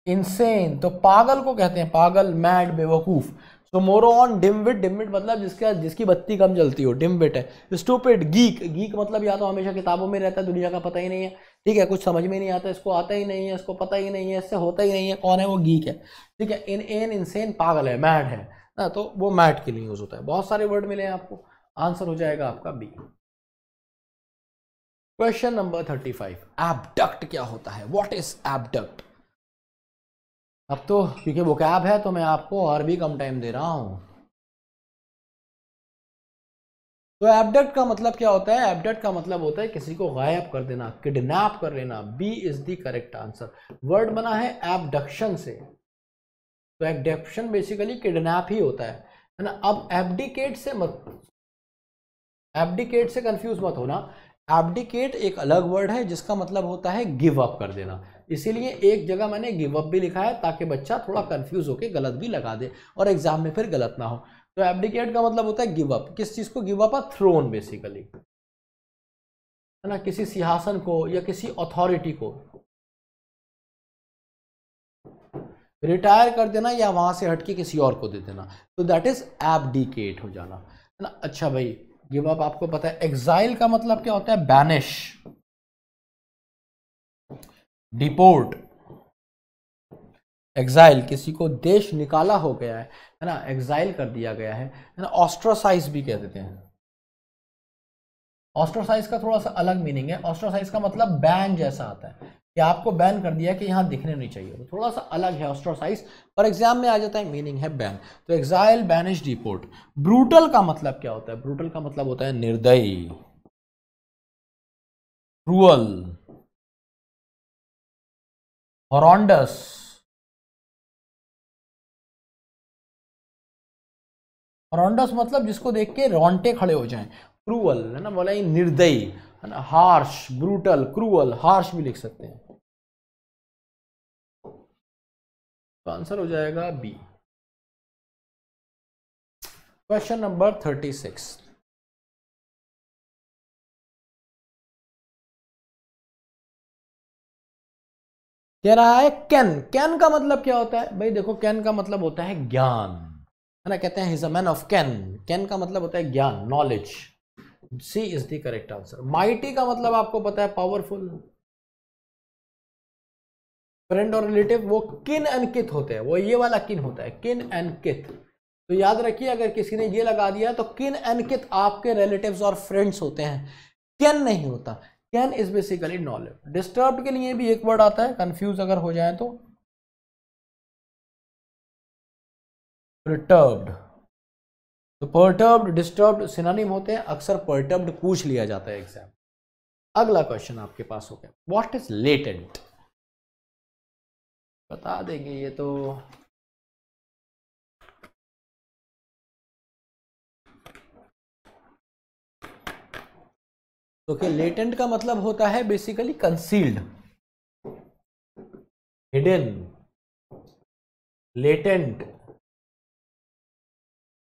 insane. तो पागल को कहते हैं पागल, मैड, बेवकूफ। तो मोरॉन, डिमविट, डिमविट मतलब जिसकी बत्ती कम जलती हो, डिमविट है। स्टूपिड, गीक, गीक मतलब या तो हमेशा किताबों में रहता है, दुनिया का पता ही नहीं है, ठीक है, कुछ समझ में नहीं आता, इसको आता ही नहीं है, इसको पता ही नहीं है, इससे होता ही नहीं है, कौन है वो गीक है, ठीक है, इनसेन पागल है, मैड है ना, तो वो मैड के लिए यूज होता है। बहुत सारे वर्ड मिले हैं आपको, आंसर हो जाएगा आपका बी। क्वेश्चन नंबर 35, एबडक्ट क्या होता है, व्हाट इज एबडक्ट। अब तो क्योंकि वो कैब है तो मैं आपको और भी कम टाइम दे रहा हूं। तो एबडक्ट का मतलब क्या होता है, एबडक्ट का मतलब होता है किसी को गायब कर देना, किडनैप कर लेना। B is the correct answer. Word बना है एबडक्शन से, तो एबडक्शन बेसिकली किडनैप ही होता है ना। अब एब्डिकेट से कंफ्यूज मत होना। एब्डिकेट एक अलग वर्ड है जिसका मतलब होता है गिव अप कर देना, इसीलिए एक जगह मैंने गिव अप भी लिखा है ताकि बच्चा थोड़ा कंफ्यूज होकर गलत भी लगा दे और एग्जाम में फिर गलत ना हो। तो एब्डिकेट का मतलब होता है गिव अप। किस चीज को गिव अप है, थ्रोन बेसिकली, है ना, किसी सिंहासन को या किसी अथॉरिटी को रिटायर कर देना या वहां से हटके किसी और को दे देना, तो दैट इज एब्डिकेट हो जाना, है ना। अच्छा भाई, गिव अप आपको पता है। एग्जाइल का मतलब क्या होता है, बैनिश, डिपोर्ट। एग्जाइल किसी को देश निकाला हो गया है ना, एग्जाइल कर दिया गया है ना। ऑस्ट्रासाइज भी कह देते हैं। ऑस्ट्रासाइज का थोड़ा सा अलग मीनिंग है। ऑस्ट्रासाइज का मतलब बैन जैसा आता है कि आपको बैन कर दिया कि यहां दिखने नहीं चाहिए, तो थोड़ा सा अलग है ऑस्ट्रासाइज, पर एग्जाम में आ जाता है, मीनिंग है बैन। तो एग्जाइल, बैनिश, डिपोर्ट। ब्रूटल का मतलब क्या होता है, ब्रूटल का मतलब होता है निर्दयी, क्रूअल, हॉरॉन्डस। हॉरॉन्डस मतलब जिसको देख के रोंगटे खड़े हो जाएं। क्रूअल है ना, बोला निर्दयी, है ना। हार्श, ब्रूटल, क्रूअल, हार्श भी लिख सकते हैं। तो आंसर हो जाएगा बी। क्वेश्चन नंबर 36, कह रहा है कैन। कैन का मतलब क्या होता है भाई, देखो कैन का मतलब होता है ज्ञान, है ना, कहते हैं he is a man of ken. Ken का मतलब होता है ज्ञान, knowledge. C is the correct answer. Mighty का मतलब आपको पता है पावरफुल। फ्रेंड और रिलेटिव वो किन एंड किथ होते हैं, वो ये वाला किन होता है, किन एंड किथ। तो याद रखिए, अगर किसी ने ये लगा दिया तो किन एंड किथ आपके रिलेटिव्स और फ्रेंड्स होते हैं, कैन नहीं होता। Can is basically knowledge. Disturbed के लिए भी एक वर्ड आता है, कंफ्यूज अगर हो जाए तो perturbed। तो perturbed, disturbed सिनोनिम होते हैं, अक्सर perturbed पूछ लिया जाता है एग्जाम। अगला क्वेश्चन आपके पास हो गया, व्हाट इज लेटेंट। बता देंगे ये तो, क्या लेटेंट का मतलब होता है बेसिकली कंसील्ड, हिडन, लेटेंट,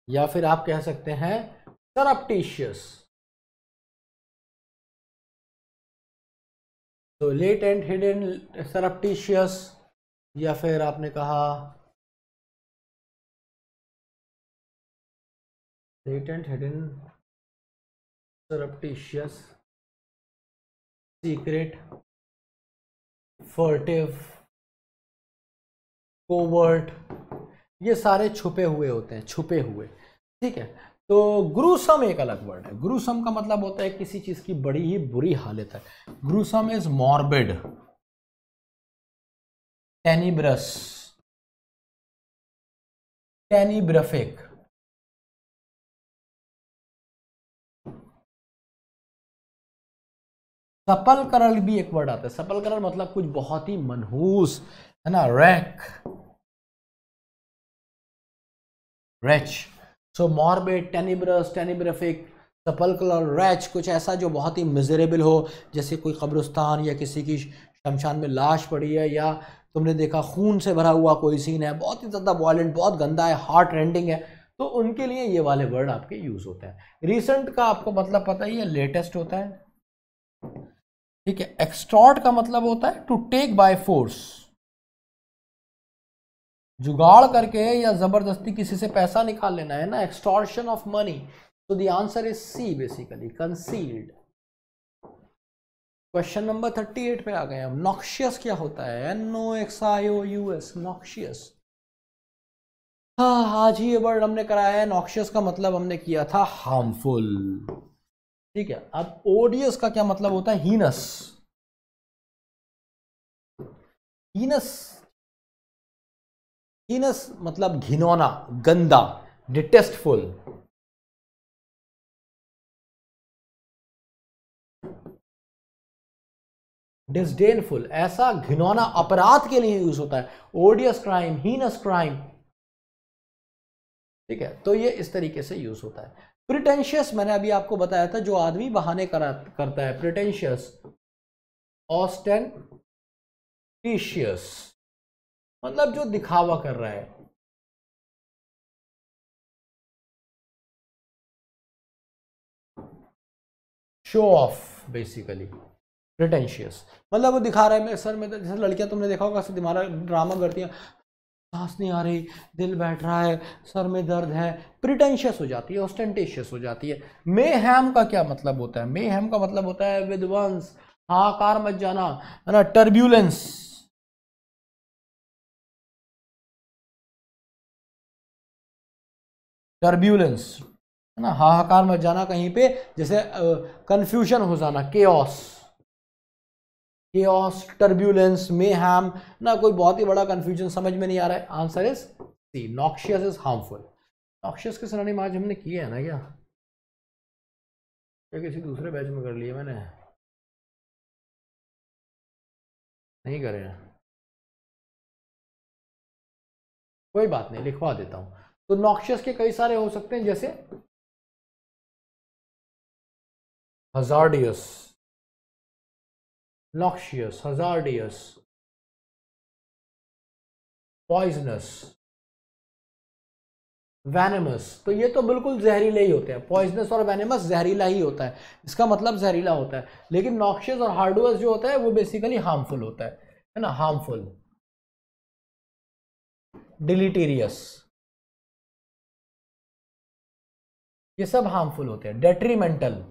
या फिर आप कह सकते हैं सरप्टिशियस। तो लेटेंट, हिडन, सरप्टिशियस, या फिर आपने कहा latent, hidden, surreptitious, secret, furtive, covert, ये सारे छुपे हुए होते हैं, छुपे हुए, ठीक है। तो ग्रूसम एक अलग वर्ड है। ग्रूसम का मतलब होता है किसी चीज की बड़ी ही बुरी हालत है। Gruesome is morbid, tenebrous, tenebrific. Sepulchral भी एक वर्ड आता है। सपलकरल मतलब कुछ बहुत ही मनहूस, है ना, रैक, रेच। सो मॉर्बिड, टेनिब्रस, टेनिब्रफिक, सपलकरल, रैच, कुछ ऐसा जो बहुत ही मिजरेबल हो, जैसे कोई कब्रिस्तान या किसी की शमशान में लाश पड़ी है, या तुमने देखा खून से भरा हुआ कोई सीन है, बहुत ही ज़्यादा वायलेंट, बहुत गंदा है, हार्ट रेंडिंग है, तो उनके लिए ये वाले वर्ड आपके यूज होते हैं। रिसेंट का आपको मतलब पता ही है, लेटेस्ट होता है, ठीक है। एक्सटॉर्ट का मतलब होता है टू टेक बाय फोर्स, जुगाड़ करके या जबरदस्ती किसी से पैसा निकाल लेना, है ना, एक्सटॉर्शन ऑफ मनी। तो the answer is C basically, concealed. Question number 38 पे आ गए हम। नॉक्शियस क्या होता है? NOXIOUS, noxious. हाँ, आज ही ये वर्ड हमने कराया है। नॉक्शियस का मतलब हमने किया था हार्मफुल। ठीक है, अब ओडियस का क्या मतलब होता है? हीनस। हीनस, हीनस मतलब घिनौना, गंदा, डिटेस्टफुल। डिसडेनफुल, ऐसा घिनौना अपराध के लिए यूज होता है। ओडियस क्राइम, हीनस क्राइम। ठीक है, तो ये इस तरीके से यूज होता है। प्रिटेंशियस, मैंने अभी आपको बताया था, जो आदमी बहाने करता है, प्रिटेंशियस। ऑस्टेंटिशियस मतलब जो दिखावा कर रहा है। Show off basically. प्रिटेंशियस मतलब वो दिखा रहा है मेरे सर में, जैसे लड़कियां तुमने देखा होगा तुम्हारा ड्रामा करती हैं, सांस नहीं आ रही, दिल बैठ रहा है, सर में दर्द है, प्रिटेंशियस हो जाती है, ऑस्टेंटेशियस हो जाती है। मेहैम का क्या मतलब होता है? मेहैम का मतलब होता है विध्वंस, हाहाकार मच जाना, है ना, टर्ब्यूलेंस। टर्ब्यूलेंस है ना, हाहाकार मच जाना कहीं पे, जैसे कंफ्यूजन हो जाना, केओस। केओस, टर्ब्यूलेंस, मेहैम ना, कोई बहुत ही बड़ा कंफ्यूजन समझ में नहीं आ रहा है। Answer is C, noxious is harmful. Noxious के सिनोनिम आज हमने किए हैं ना क्या? या किसी दूसरे बैच में कर लिए मैंने? नहीं करे हैं, कोई बात नहीं, लिखवा देता हूं। तो नॉक्शियस के कई सारे हो सकते हैं, जैसे hazardous, noxious, hazardous, poisonous, venomous. तो ये तो बिल्कुल जहरीले ही होते हैं। पॉइजनस और वेनेमस जहरीला ही होता है, इसका मतलब जहरीला होता है। लेकिन नॉक्शियस और हार्डुअस जो होता है वो बेसिकली हार्मफुल होता है ना, हार्मफुल, डिलीटेरियस, ये सब हार्मफुल होते हैं। डेट्रीमेंटल,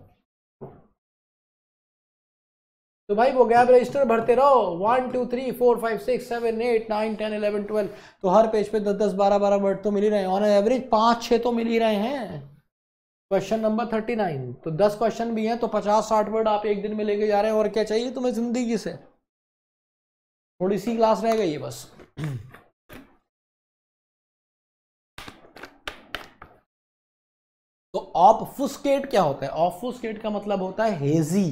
तो भाई वो गैप रजिस्टर भरते रहो, 1 2 3 4 5 6 7 8 9 10 11 12, तो हर पेज पे 10 10 12 12 वर्ड तो मिल ही रहे हैं, ऑन एवरेज 5 6 तो मिल ही रहे हैं। क्वेश्चन नंबर 39, तो 10 क्वेश्चन भी हैं, तो 50 60 वर्ड आप एक दिन में लेके जा रहे हैं, और क्या चाहिए तुम्हें जिंदगी से? थोड़ी सी क्लास रह गई है बस। तो ऑब्फुस्केट क्या होता है? ऑब्फुस्केट का मतलब होता है हेजी,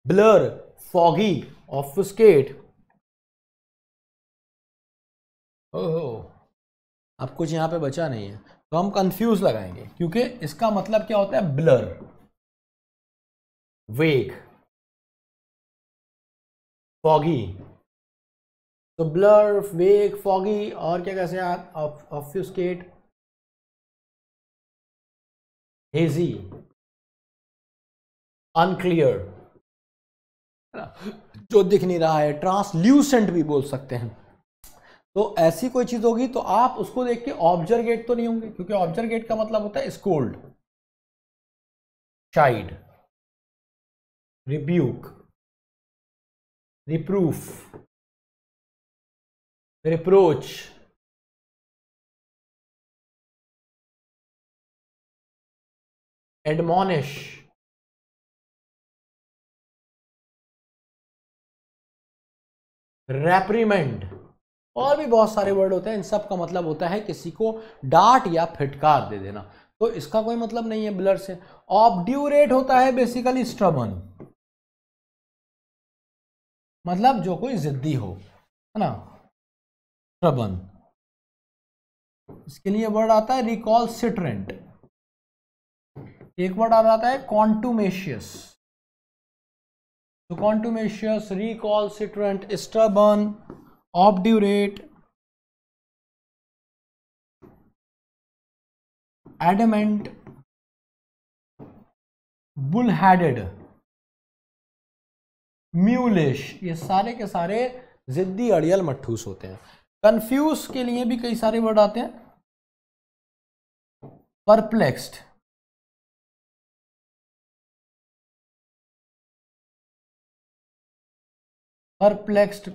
ब्लर, फॉगी। ऑब्फुस्केट, ओहो, अब कुछ यहां पे बचा नहीं है, तो हम कंफ्यूज लगाएंगे, क्योंकि इसका मतलब क्या होता है? ब्लर, वेग, फॉगी। तो ब्लर, वेग, फॉगी, और क्या कैसे आप? ऑब्फ्यूस्केट, हेजी, अनक्लियर, जो दिख नहीं रहा है, ट्रांसल्यूसेंट भी बोल सकते हैं। तो ऐसी कोई चीज होगी तो आप उसको देख के ऑब्जर्गेट तो नहीं होंगे, क्योंकि ऑब्जर्गेट का मतलब होता है scold, chide, rebuke, reproof, reproach, admonish, reprimand, और भी बहुत सारे वर्ड होते हैं। इन सब का मतलब होता है किसी को डांट या फिटकार दे देना। तो इसका कोई मतलब नहीं है ब्लर से। ऑब्ड्यूरेट होता है बेसिकली स्टबर्न, मतलब जो कोई जिद्दी हो, है ना, स्टबर्न। इसके लिए वर्ड आता है रिकॉल्सिट्रेंट। एक वर्ड आ जाता है कॉन्टूमेशियस। तो कॉन्टूमेशियस, रिकॉल्सिट्रेंट, स्टबर्न, ऑब्ड्यूरेट, एडमेंट, बुलहेडेड, म्यूलिश, ये सारे के सारे जिद्दी, अड़ियल, मट्ठूस होते हैं। कंफ्यूज के लिए भी कई सारे वर्ड आते हैं। परप्लेक्स्ड, परप्लेक्स्ड,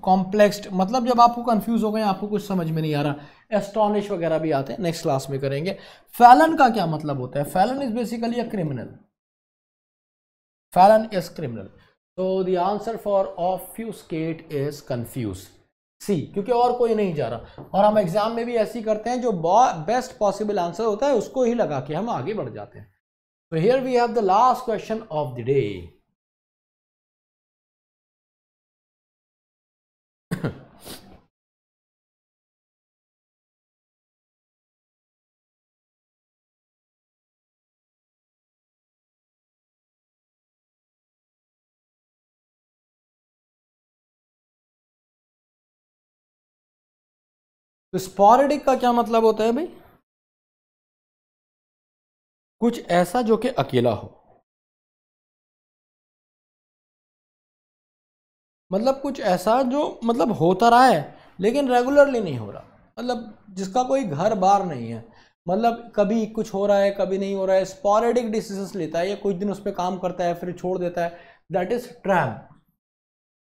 कॉम्प्लेक्स्ड, मतलब जब आपको कंफ्यूज हो गए, आपको कुछ समझ में नहीं आ रहा, एस्टोनिश वगैरह भी आते हैं, नेक्स्ट क्लास में करेंगे। फैलन का क्या मतलब होता है? Felon is basically a criminal, felon is criminal. तो the answer for obfuscate is confuse, C, क्योंकि और कोई नहीं जा रहा। और हम एग्जाम में भी ऐसे ही करते हैं, जो बेस्ट पॉसिबल आंसर होता है उसको ही लगा के हम आगे बढ़ जाते हैं। तो here we have the last question of the day. तो स्पोरेडिक का क्या मतलब होता है भाई? कुछ ऐसा जो कि अकेला हो, मतलब कुछ ऐसा जो मतलब होता रहा है लेकिन रेगुलरली नहीं हो रहा, मतलब जिसका कोई घर बार नहीं है, मतलब कभी कुछ हो रहा है कभी नहीं हो रहा है, स्पोरेडिक डिसीजंस लेता है, या कुछ दिन उस पर काम करता है फिर छोड़ देता है, that is tramp.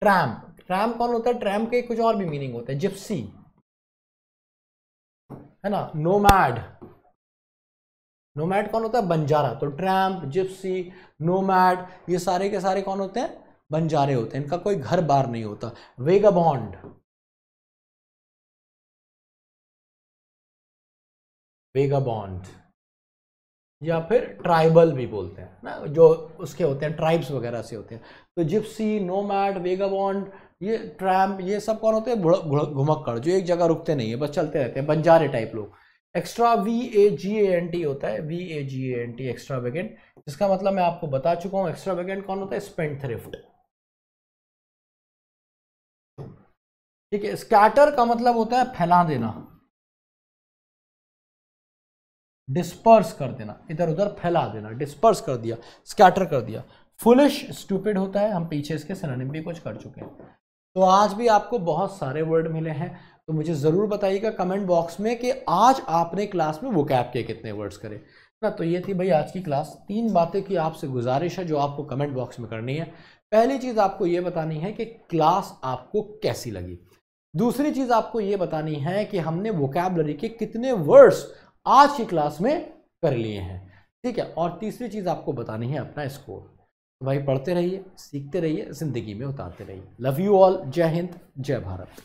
Tramp, tramp कौन होता है? ट्रैम्प के कुछ और भी मीनिंग होता है, जिप्सी है ना, नोमैड, नोमैड कौन होता है? बंजारा। तो ट्रैम्प, जिप्सी, नोमैड, ये सारे के सारे कौन होते हैं? बंजारे होते हैं, इनका कोई घर बार नहीं होता। वेगाबॉन्ड, वेगाबॉन्ड, या फिर ट्राइबल भी बोलते हैं ना, जो उसके होते हैं ट्राइब्स वगैरह से होते हैं। तो जिप्सी, नोमैड, वेगाबॉन्ड, ये ट्रैम्प, ये सब कौन होते हैं? घुमक्कड़, जो एक जगह रुकते नहीं है, बस चलते रहते हैं, बंजारे टाइप लोग। एक्स्ट्रा VAGANT होता है, VAGANT, एक्स्ट्रा वेगेंट, जिसका मतलब मैं आपको बता चुका हूं। एक्स्ट्रा वेगेंट कौन होता है? स्पेंडथ्रिफ्ट, ठीक है। स्कैटर का मतलब होता है फैला देना, डिस्पर्स कर देना, इधर उधर फैला देना, डिस्पर्स कर दिया, स्कैटर कर दिया। फुलिश, स्टूपिड होता है, हम पीछे इसके सिनोनिम भी कुछ कर चुके हैं। तो आज भी आपको बहुत सारे वर्ड मिले हैं, तो मुझे ज़रूर बताइएगा कमेंट बॉक्स में कि आज आपने क्लास में वोकैब के कितने वर्ड्स करे ना। तो ये थी भाई आज की क्लास। 3 बातें की आपसे गुजारिश है जो आपको कमेंट बॉक्स में करनी है। पहली चीज़ आपको ये बतानी है कि क्लास आपको कैसी लगी। दूसरी चीज़ आपको ये बतानी है कि हमने वोकैबलरी के कितने वर्ड्स आज की क्लास में कर लिए हैं, ठीक है। और तीसरी चीज़ आपको बतानी है अपना स्कोर। तो भाई पढ़ते रहिए, सीखते रहिए, ज़िंदगी में उतारते रहिए। लव यू ऑल, जय हिंद, जय भारत।